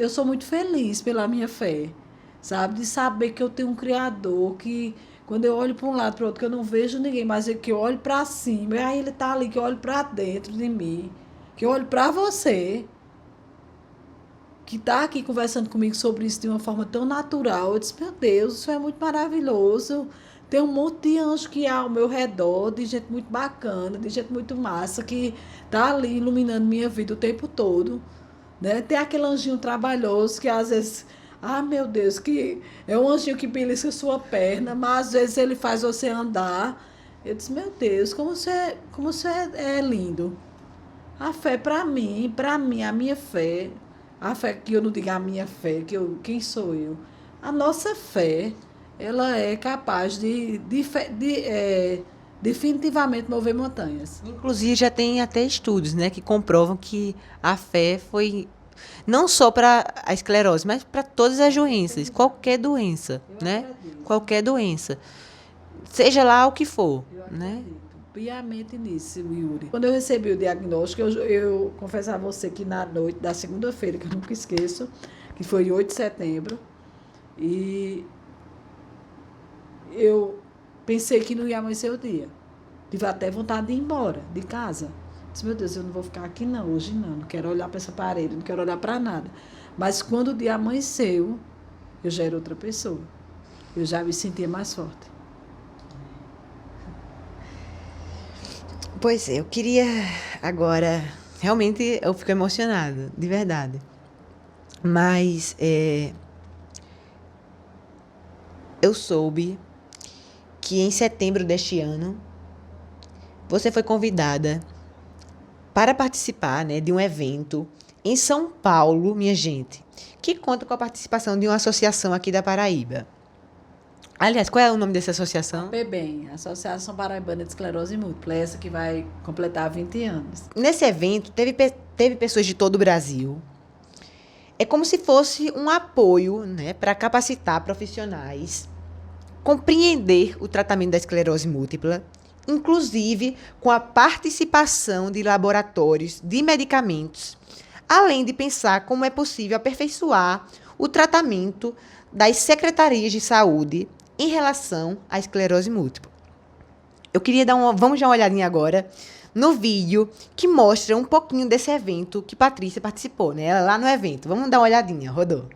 [SPEAKER 4] sou muito feliz pela minha fé, sabe? De saber que eu tenho um Criador, que quando eu olho para um lado para o outro, que eu não vejo ninguém, mas que eu olho para cima, e aí Ele está ali, que eu olho para dentro de mim, que eu olho para você, que está aqui conversando comigo sobre isso de uma forma tão natural. Eu disse, meu Deus, isso é muito maravilhoso. Tem um monte de anjo que há ao meu redor, de gente muito bacana, de gente muito massa, que está ali iluminando minha vida o tempo todo. Né? Tem aquele anjinho trabalhoso que às vezes, meu Deus, que é um anjinho que belisca a sua perna, mas às vezes ele faz você andar. Eu disse, meu Deus, como você é lindo. A fé para mim, a minha fé, a fé que eu não digo a minha fé, quem sou eu? A nossa fé, ela é capaz de definitivamente mover montanhas.
[SPEAKER 3] Inclusive, já tem até estudos, né, que comprovam que a fé foi não só para a esclerose, mas para todas as doenças, qualquer doença, né? Qualquer doença. Seja lá o que for, né?
[SPEAKER 4] Piamente nisso, Yuri. Quando eu recebi o diagnóstico, eu confesso a você que na noite da segunda-feira, que eu nunca esqueço, que foi 8 de setembro, e eu pensei que não ia amanhecer o dia. Tive até vontade de ir embora, de casa. Disse, meu Deus, eu não vou ficar aqui não, hoje não quero olhar para essa parede, não quero olhar para nada. Mas quando o dia amanheceu, eu já era outra pessoa. Eu já me sentia mais forte.
[SPEAKER 3] Pois é, eu queria agora, realmente eu fico emocionada, de verdade. Mas eu soube que em setembro deste ano você foi convidada para participar, né, de um evento em São Paulo, minha gente, que conta com a participação de uma associação aqui da Paraíba. Aliás, qual é o nome dessa associação?
[SPEAKER 4] APBEM, Associação Paraibana de Esclerose Múltipla, essa que vai completar 20 anos.
[SPEAKER 3] Nesse evento, teve pessoas de todo o Brasil. É como se fosse um apoio, né, para capacitar profissionais, compreender o tratamento da esclerose múltipla, inclusive com a participação de laboratórios de medicamentos, além de pensar como é possível aperfeiçoar o tratamento das secretarias de saúde em relação à esclerose múltipla. Eu queria vamos dar uma olhadinha agora no vídeo que mostra um pouquinho desse evento que Patrícia participou, né? Ela lá no evento. Vamos dar uma olhadinha, rodou.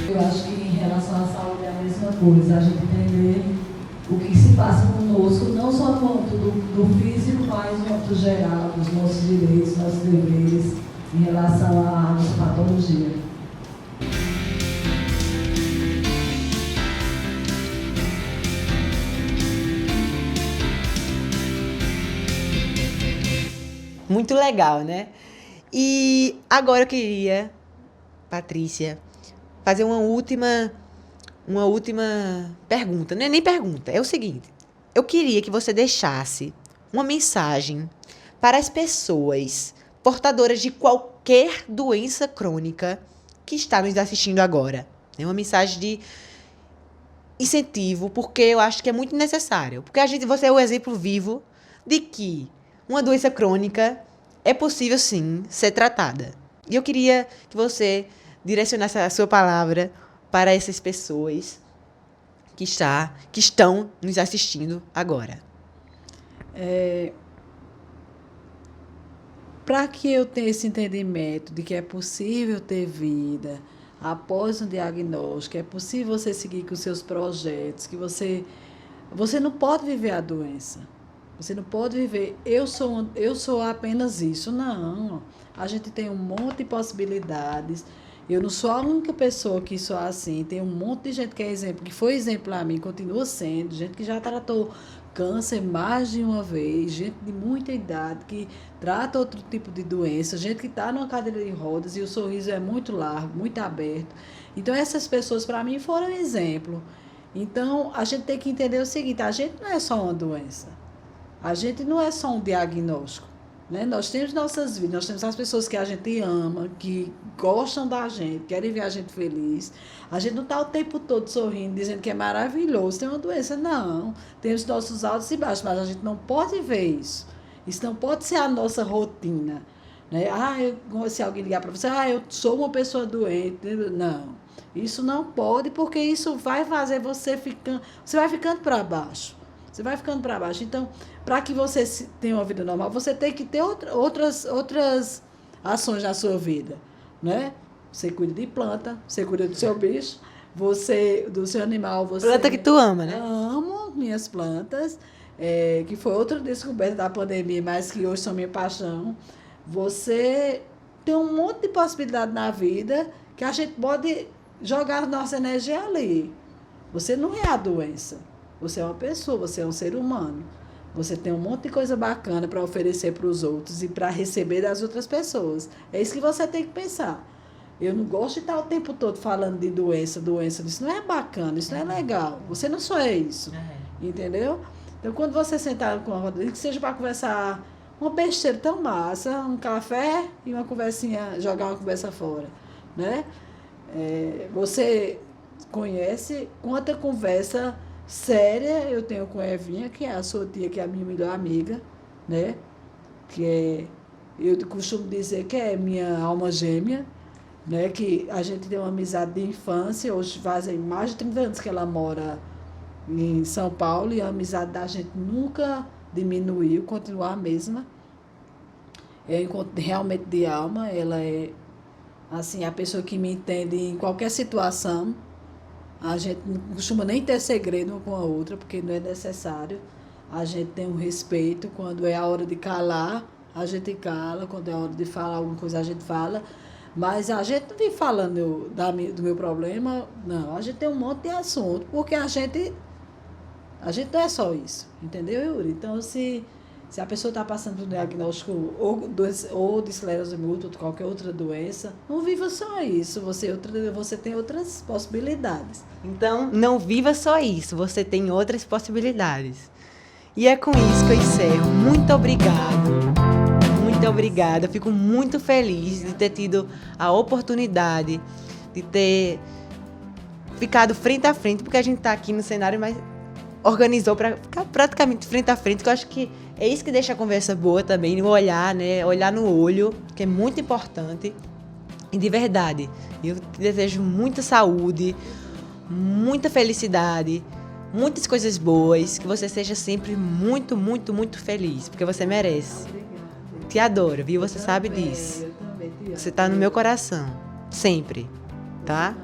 [SPEAKER 4] Eu acho que em relação à saúde é a mesma coisa, a gente entender o que se passa conosco, não só no âmbito do físico, mas no âmbito geral, dos nossos direitos, nossos deveres, em relação à nossa patologia.
[SPEAKER 3] Muito legal, né? E agora eu queria, Patrícia, fazer uma última pergunta. Não é nem pergunta, é o seguinte. Eu queria que você deixasse uma mensagem para as pessoas portadoras de qualquer doença crônica que está nos assistindo agora. É uma mensagem de incentivo, porque eu acho que é muito necessário. Porque você é o exemplo vivo de que uma doença crônica é possível, sim, ser tratada. E eu queria que você direcionasse a sua palavra para essas pessoas que estão nos assistindo agora.
[SPEAKER 4] Para que eu tenha esse entendimento de que é possível ter vida após um diagnóstico, é possível você seguir com os seus projetos, que você não pode viver a doença. Você não pode viver, eu sou apenas isso. Não, a gente tem um monte de possibilidades. Eu não sou a única pessoa que sou assim. Tem um monte de gente que é exemplo, que foi exemplo a mim, continua sendo. Gente que já tratou câncer mais de uma vez, gente de muita idade que trata outro tipo de doença, gente que está numa cadeira de rodas e o sorriso é muito largo, muito aberto. Então, essas pessoas, para mim, foram exemplo. Então, a gente tem que entender o seguinte, a gente não é só uma doença. A gente não é só um diagnóstico, né? Nós temos nossas vidas, nós temos as pessoas que a gente ama, que gostam da gente, querem ver a gente feliz. A gente não está o tempo todo sorrindo, dizendo que é maravilhoso, tem uma doença. Não, temos nossos altos e baixos, mas a gente não pode ver isso. Isso não pode ser a nossa rotina, né? Se alguém ligar para você, eu sou uma pessoa doente. Não, isso não pode, porque isso vai fazer você vai ficando para baixo. Você vai ficando para baixo. Então, para que você tenha uma vida normal, você tem que ter outras ações na sua vida, né? Você cuida de planta, você cuida do seu bicho, do seu animal.
[SPEAKER 3] Planta que tu ama, né?
[SPEAKER 4] Amo minhas plantas, que foi outra descoberta da pandemia, mas que hoje são minha paixão. Você tem um monte de possibilidade na vida que a gente pode jogar nossa energia ali. Você não é a doença. Você é uma pessoa, você é um ser humano. Você tem um monte de coisa bacana para oferecer para os outros e para receber das outras pessoas. É isso que você tem que pensar. Eu não gosto de estar o tempo todo falando de doença. Isso não é bacana, isso não é legal. Você não só é isso. Entendeu? Então, quando você sentar com a roda, que seja para conversar uma besteira tão massa, um café e uma conversinha, jogar uma conversa fora. Né? Você conhece quanta conversa séria eu tenho com a Evinha, que é a sua tia, que é a minha melhor amiga, né? Eu costumo dizer que é minha alma gêmea, né? Que a gente tem uma amizade de infância, hoje fazem mais de 30 anos que ela mora em São Paulo e a amizade da gente nunca diminuiu, continua a mesma. É um encontro realmente de alma, ela é assim, a pessoa que me entende em qualquer situação. A gente não costuma nem ter segredo uma com a outra, porque não é necessário. A gente tem um respeito. Quando é a hora de calar, a gente cala. Quando é a hora de falar alguma coisa, a gente fala. Mas a gente não vem falando do meu problema, não. A gente tem um monte de assunto, porque a gente não é só isso. Entendeu, Yuri? Então, se a pessoa está passando por um diagnóstico ou de esclerose múltipla ou de qualquer outra doença, não viva só isso. Você tem outras possibilidades.
[SPEAKER 3] Então, não viva só isso. Você tem outras possibilidades. E é com isso que eu encerro. Muito obrigado. Muito obrigada. Eu fico muito feliz de ter tido a oportunidade de ter ficado frente a frente, porque a gente está aqui no cenário, mas organizou para ficar praticamente frente a frente, que eu acho que é isso que deixa a conversa boa também, no olhar, né? Olhar no olho, que é muito importante. E de verdade, eu te desejo muita saúde, muita felicidade, muitas coisas boas, que você seja sempre muito, muito, muito feliz, porque você merece.
[SPEAKER 4] Obrigada.
[SPEAKER 3] Te adoro, viu? Você sabe disso.
[SPEAKER 4] Eu também te amo.
[SPEAKER 3] Você tá no meu coração, sempre, tá?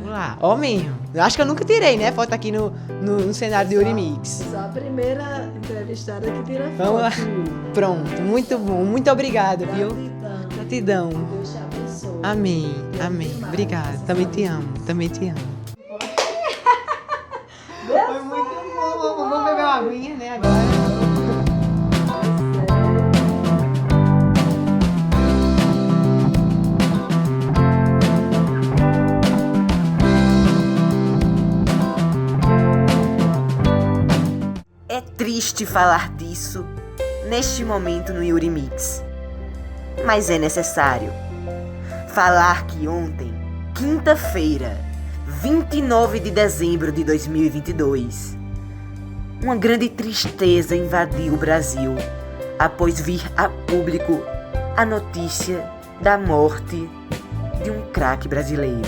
[SPEAKER 3] Vamos lá. Ó mesmo. Eu acho que eu nunca tirei, né? Foto aqui no cenário de Urimix.
[SPEAKER 4] Só a primeira entrevistada que tira foto.
[SPEAKER 3] Vamos lá. Pronto. Muito bom. Muito obrigada, viu?
[SPEAKER 4] Gratidão.
[SPEAKER 3] Gratidão.
[SPEAKER 4] Deus te abençoe.
[SPEAKER 3] Amém.
[SPEAKER 4] Deus
[SPEAKER 3] Amém.
[SPEAKER 4] te mais.
[SPEAKER 3] Obrigada. Também te amo. Também te amo. Foi muito bom. Vamos beber uma aguinha, né, agora.
[SPEAKER 2] É triste falar disso neste momento no Urimix, mas é necessário falar que ontem, quinta-feira, 29 de dezembro de 2022, uma grande tristeza invadiu o Brasil após vir a público a notícia da morte de um craque brasileiro.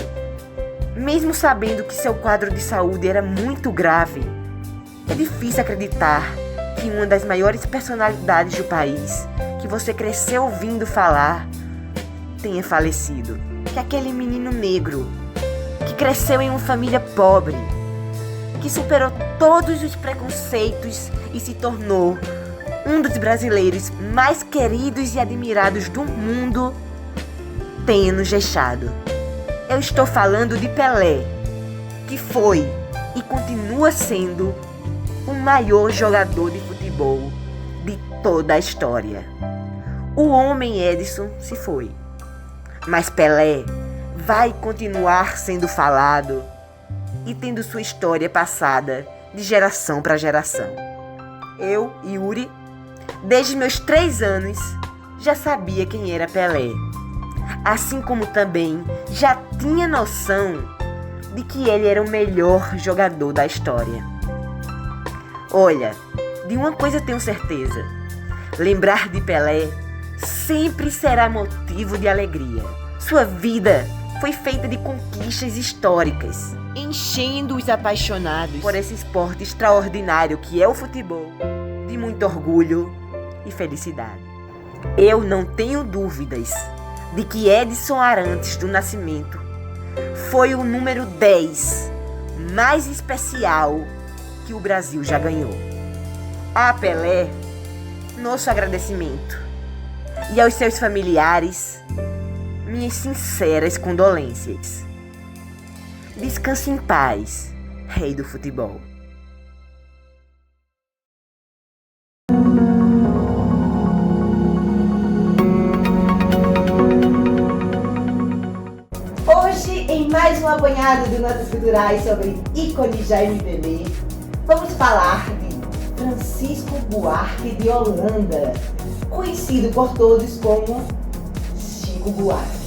[SPEAKER 2] Mesmo sabendo que seu quadro de saúde era muito grave, é difícil acreditar que uma das maiores personalidades do país, que você cresceu ouvindo falar, tenha falecido. Que aquele menino negro, que cresceu em uma família pobre, que superou todos os preconceitos e se tornou um dos brasileiros mais queridos e admirados do mundo, tenha nos deixado. Eu estou falando de Pelé, que foi e continua sendo o maior jogador de futebol de toda a história. O homem Edson se foi, mas Pelé vai continuar sendo falado e tendo sua história passada de geração para geração. Eu, Yuri, desde meus 3 anos, já sabia quem era Pelé, assim como também já tinha noção de que ele era o melhor jogador da história. Olha, de uma coisa eu tenho certeza: lembrar de Pelé sempre será motivo de alegria. Sua vida foi feita de conquistas históricas, enchendo os apaixonados por esse esporte extraordinário que é o futebol de muito orgulho e felicidade. Eu não tenho dúvidas de que Edson Arantes do Nascimento foi o número 10 mais especial que o Brasil já ganhou. A Pelé, nosso agradecimento. E aos seus familiares, minhas sinceras condolências. Descanse em paz, rei do futebol.
[SPEAKER 1] Hoje, em mais um apanhado de notas culturais sobre ícones da MPB, vamos falar de Francisco Buarque de Holanda, conhecido por todos como Chico Buarque,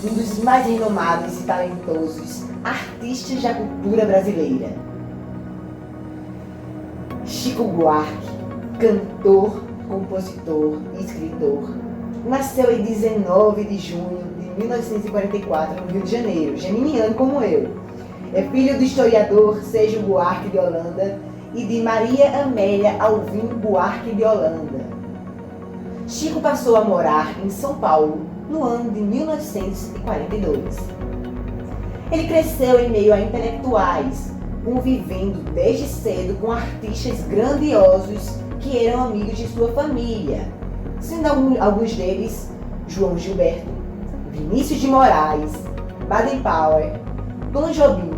[SPEAKER 1] um dos mais renomados e talentosos artistas da cultura brasileira. Chico Buarque, cantor, compositor e escritor, nasceu em 19 de junho de 1944 no Rio de Janeiro, geminiano como eu. É filho do historiador Sérgio Buarque de Holanda e de Maria Amélia Alvim Buarque de Holanda. Chico passou a morar em São Paulo no ano de 1942. Ele cresceu em meio a intelectuais, convivendo desde cedo com artistas grandiosos que eram amigos de sua família, sendo alguns deles João Gilberto, Vinícius de Moraes, Baden Powell, Tom Jobim,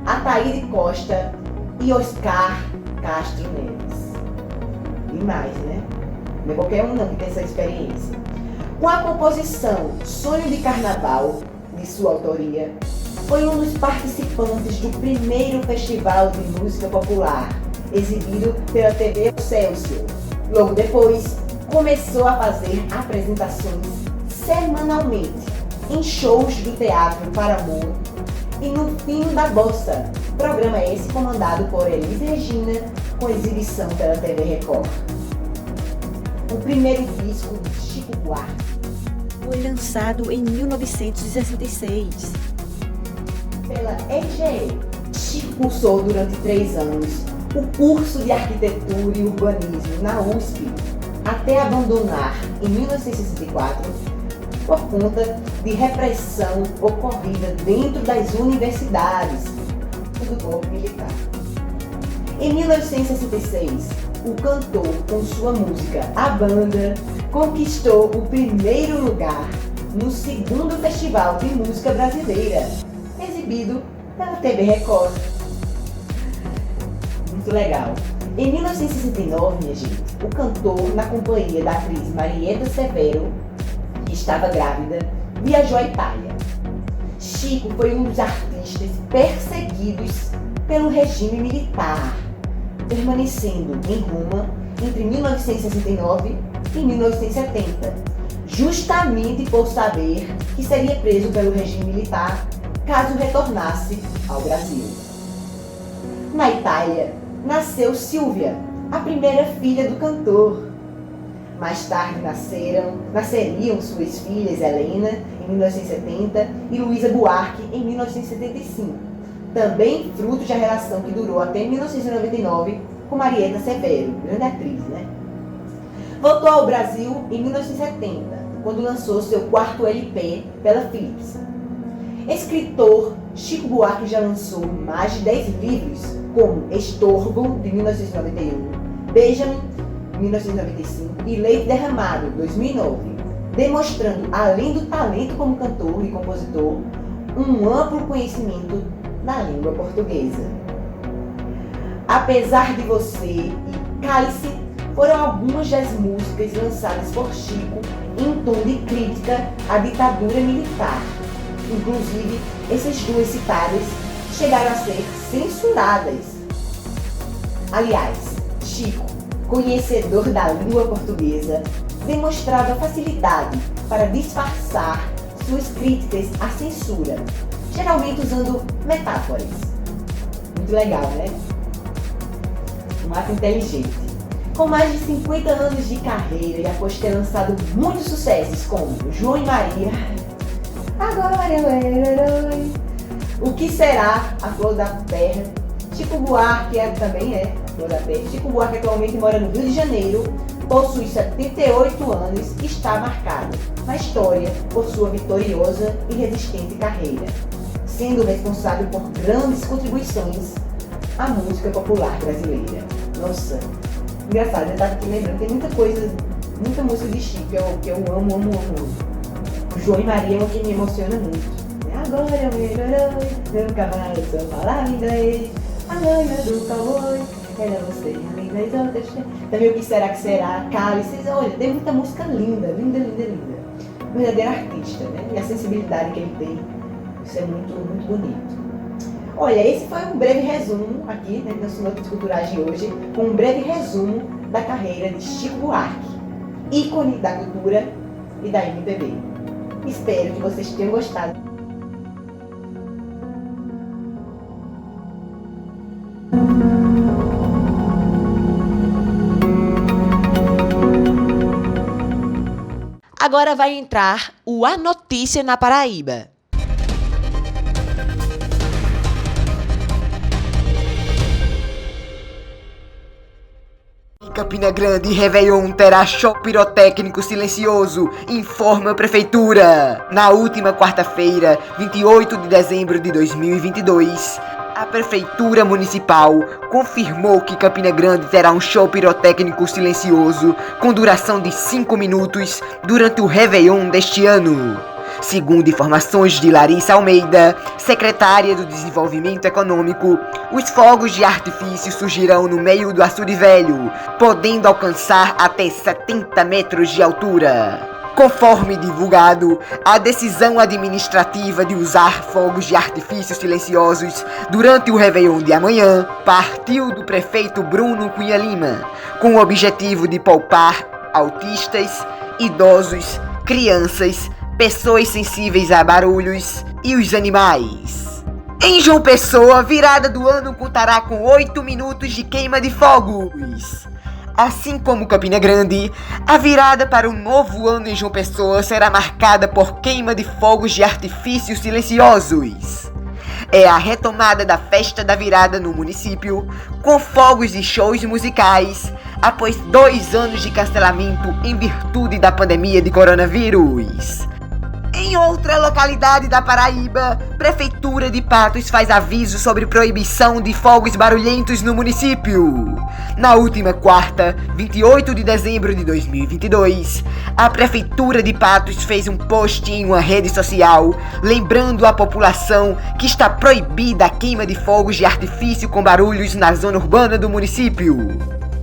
[SPEAKER 1] Ataíde Costa e Oscar Castro Neves. E mais, né? Não é qualquer um não que tem essa experiência. Com a composição Sonho de Carnaval, de sua autoria, foi um dos participantes do primeiro Festival de Música Popular, exibido pela TV Excelsior. Logo depois, começou a fazer apresentações semanalmente em shows do Teatro Paramount e no Fino da Bossa, programa esse comandado por Elis Regina, com exibição pela TV Record. O primeiro disco de Chico Buarque foi lançado em 1966 pela RGE. Chico cursou durante 3 anos o curso de Arquitetura e Urbanismo na USP, até abandonar em 1964 por conta de repressão ocorrida dentro das universidades do golpe militar. Em 1966, o cantor, com sua música A Banda, conquistou o primeiro lugar no segundo Festival de Música Brasileira, exibido pela TV Record. Muito legal. Em 1969, minha gente, o cantor, na companhia da atriz Marieta Severo, que estava grávida, viajou à Itália. Chico foi um dos artistas perseguidos pelo regime militar, permanecendo em Roma entre 1969 e 1970, justamente por saber que seria preso pelo regime militar caso retornasse ao Brasil. Na Itália, nasceu Silvia, a primeira filha do cantor. Mais tarde nasceriam suas filhas Helena, em 1970, e Luísa Buarque, em 1975. Também fruto de uma relação que durou até 1999 com Marieta Severo, grande atriz, né? Voltou ao Brasil em 1970, quando lançou seu quarto LP pela Philips. Escritor, Chico Buarque já lançou mais de 10 livros, como Estorvo, de 1991, Beija-me, 1995 e Leite Derramado, 2009, demonstrando, além do talento como cantor e compositor, um amplo conhecimento da língua portuguesa. Apesar de Você e Cálice foram algumas das músicas lançadas por Chico em tom de crítica à ditadura militar. Inclusive, essas duas citadas chegaram a ser censuradas. Aliás, Chico, conhecedor da língua portuguesa, demonstrava facilidade para disfarçar suas críticas à censura, geralmente usando metáforas. Muito legal, né? Um ato inteligente. Com mais de 50 anos de carreira e após ter lançado muitos sucessos como João e Maria, Agora eu era herói, O Que Será, A Flor da Terra, Chico Buarque também é a Flor da Terra. Chico Buarque atualmente mora no Rio de Janeiro, possui 78 anos e está marcado na história por sua vitoriosa e resistente carreira, sendo responsável por grandes contribuições à música popular brasileira. Nossa, engraçado, eu estava aqui lembrando, tem muita coisa, muita música de Chico que eu amo. João e Maria é uma que me emociona muito. Agora eu melhorei, meu cavalo só falava inglês, a loira do cowboy, era você, além das outras. Também O Que Será Que Será, Cálice, olha, tem muita música linda. Um verdadeiro artista, né? E a sensibilidade que ele tem, isso é muito bonito. Olha, esse foi um breve resumo aqui, né, das notas culturais de hoje, com um breve resumo da carreira de Chico Buarque, ícone da cultura e da MPB. Espero que vocês tenham gostado.
[SPEAKER 3] Agora vai entrar o A Notícia na Paraíba.
[SPEAKER 2] Em Campina Grande, Réveillon terá show pirotécnico silencioso, informa a Prefeitura. Na última quarta-feira, 28 de dezembro de 2022, a Prefeitura Municipal confirmou que Campina Grande terá um show pirotécnico silencioso com duração de 5 minutos durante o Réveillon deste ano. Segundo informações de Larissa Almeida, secretária do Desenvolvimento Econômico, os fogos de artifício surgirão no meio do Açude Velho, podendo alcançar até 70 metros de altura. Conforme divulgado, a decisão administrativa de usar fogos de artifício silenciosos durante o Réveillon de amanhã partiu do prefeito Bruno Cunha Lima, com o objetivo de poupar autistas, idosos, crianças, pessoas sensíveis a barulhos e os animais. Em João Pessoa, a virada do ano contará com 8 minutos de queima de fogos. Assim como Campina Grande, a virada para o novo ano em João Pessoa será marcada por queima de fogos de artifícios silenciosos. É a retomada da festa da virada no município, com fogos e shows musicais, após 2 anos de cancelamento em virtude da pandemia de coronavírus. Em Em outra localidade da Paraíba, Prefeitura de Patos faz aviso sobre proibição de fogos barulhentos no município. Na última quarta, 28 de dezembro de 2022, a Prefeitura de Patos fez um post em uma rede social, lembrando a população que está proibida a queima de fogos de artifício com barulhos na zona urbana do município.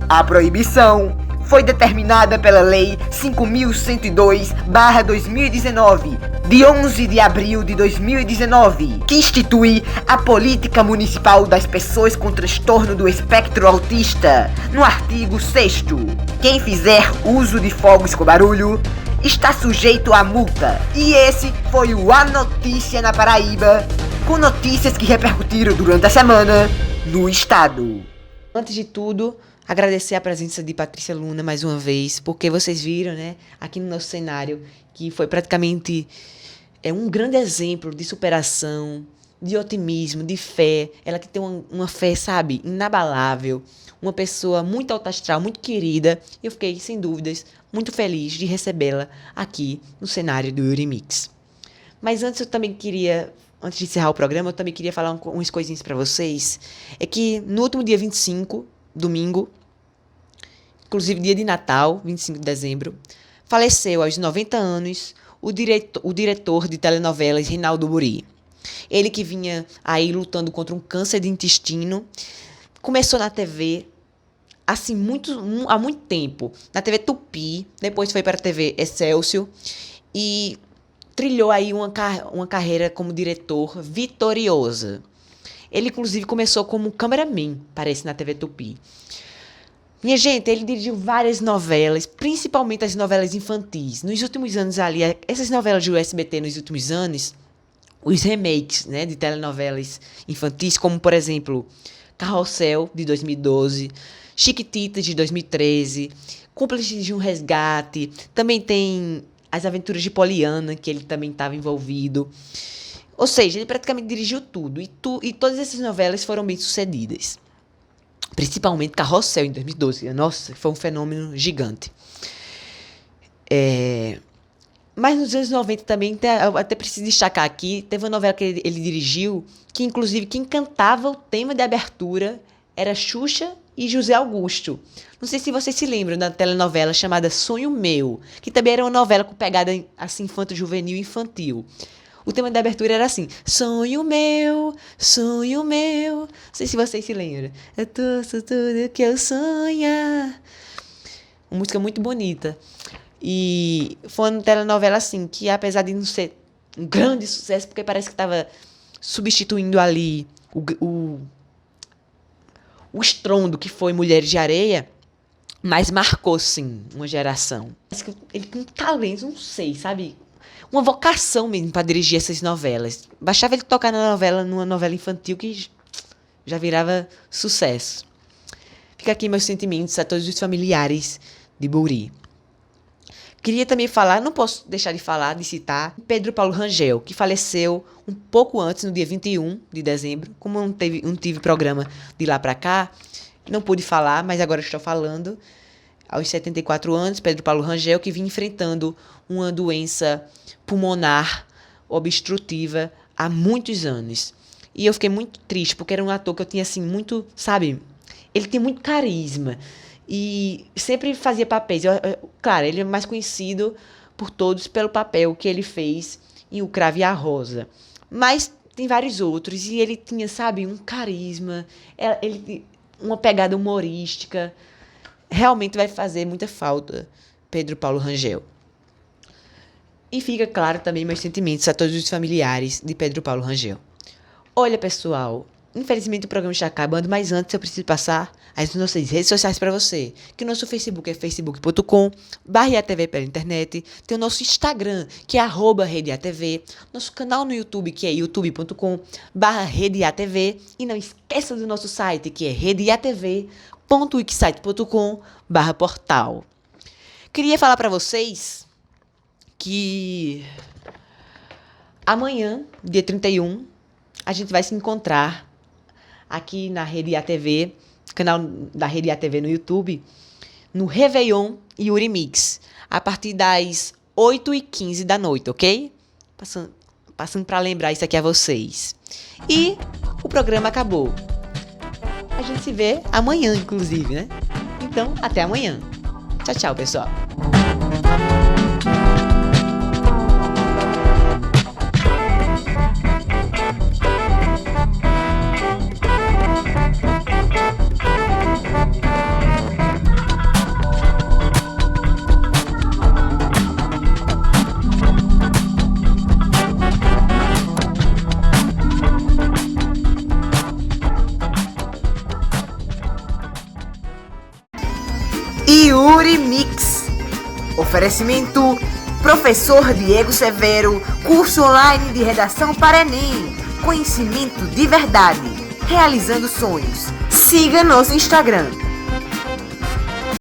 [SPEAKER 2] A proibição foi determinada pela Lei 5.102/2019, de 11 de abril de 2019, que institui a Política Municipal das Pessoas com Transtorno do Espectro Autista, no artigo 6º. Quem fizer uso de fogos com barulho está sujeito a multa. E esse foi o A Notícia na Paraíba, com notícias que repercutiram durante a semana no estado.
[SPEAKER 3] Antes de tudo, agradecer a presença de Patrícia Luna mais uma vez, porque vocês viram, né, aqui no nosso cenário, que foi praticamente um grande exemplo de superação, de otimismo, de fé. Ela que tem uma fé, sabe, inabalável, uma pessoa muito alta astral, muito querida. Eu fiquei, sem dúvidas, muito feliz de recebê-la aqui no cenário do Urimix. Mas antes de encerrar o programa, eu também queria falar umas coisinhas para vocês. É que no último dia 25, domingo, inclusive dia de Natal, 25 de dezembro, faleceu aos 90 anos o diretor de telenovelas Reinaldo Buri. Ele que vinha aí lutando contra um câncer de intestino, começou na TV assim, há muito tempo, na TV Tupi, depois foi para a TV Excelsior e trilhou aí uma carreira como diretor vitoriosa. Ele, inclusive, começou como cameraman, parece, na TV Tupi. Minha gente, ele dirigiu várias novelas, principalmente as novelas infantis. Nos últimos anos ali, essas novelas do SBT nos últimos anos, os remakes, né, de telenovelas infantis, como, por exemplo, Carrossel, de 2012, Chiquititas, de 2013, Cúmplices de um Resgate, também tem As Aventuras de Poliana, que ele também estava envolvido. Ou seja, ele praticamente dirigiu tudo, e todas essas novelas foram bem sucedidas. Principalmente Carrossel, em 2012. Nossa, foi um fenômeno gigante. Mas nos anos 90 também, eu até preciso destacar aqui, teve uma novela que ele dirigiu, que inclusive quem cantava o tema de abertura era Xuxa e José Augusto. Não sei se vocês se lembram da telenovela chamada Sonho Meu, que também era uma novela com pegada assim, infanto-juvenil e infantil. O tema da abertura era assim: sonho meu, sonho meu. Não sei se vocês se lembram. Eu torço tudo que eu sonho. Uma música muito bonita. E foi uma telenovela assim, que apesar de não ser um grande sucesso, porque parece que estava substituindo ali o estrondo que foi Mulheres de Areia, mas marcou sim uma geração. Parece que ele tem um talento, não sei, sabe? Uma vocação mesmo para dirigir essas novelas. Bastava ele tocar numa novela infantil que já virava sucesso. Fica aqui meus sentimentos a todos os familiares de Buri. Queria também falar, não posso deixar de citar, Pedro Paulo Rangel, que faleceu um pouco antes, no dia 21 de dezembro. Como não tive programa de lá para cá, não pude falar, mas agora estou falando. Aos 74 anos, Pedro Paulo Rangel, que vinha enfrentando uma doença pulmonar obstrutiva há muitos anos. E eu fiquei muito triste, porque era um ator que eu tinha, assim, muito, sabe? Ele tem muito carisma e sempre fazia papéis. Claro, ele é mais conhecido por todos pelo papel que ele fez em O Cravo e a Rosa. Mas tem vários outros e ele tinha, sabe, um carisma, uma pegada humorística. Realmente vai fazer muita falta Pedro Paulo Rangel. E fica claro também meus sentimentos a todos os familiares de Pedro Paulo Rangel. Olha, pessoal, infelizmente o programa está acabando, mas antes eu preciso passar as nossas redes sociais para você. Que o nosso Facebook é facebook.com/redeatv pela internet. Tem o nosso Instagram, que é @redeatv. Nosso canal no YouTube, que é youtube.com/redeatv. E não esqueça do nosso site, que é redeatv.wixsite.com/portal. Queria falar para vocês que amanhã, dia 31, a gente vai se encontrar aqui na Rede ATV, canal da Rede ATV no YouTube, no Réveillon e Urimix, a partir das 8h15 da noite, ok? Passando para lembrar isso aqui a vocês. E o programa acabou. A gente se vê amanhã, inclusive, né? Então, até amanhã. Tchau, tchau, pessoal.
[SPEAKER 2] Yuri Mix. Oferecimento: Professor Diego Severo, curso online de redação para Enem. Conhecimento de verdade, realizando sonhos. Siga nosso Instagram.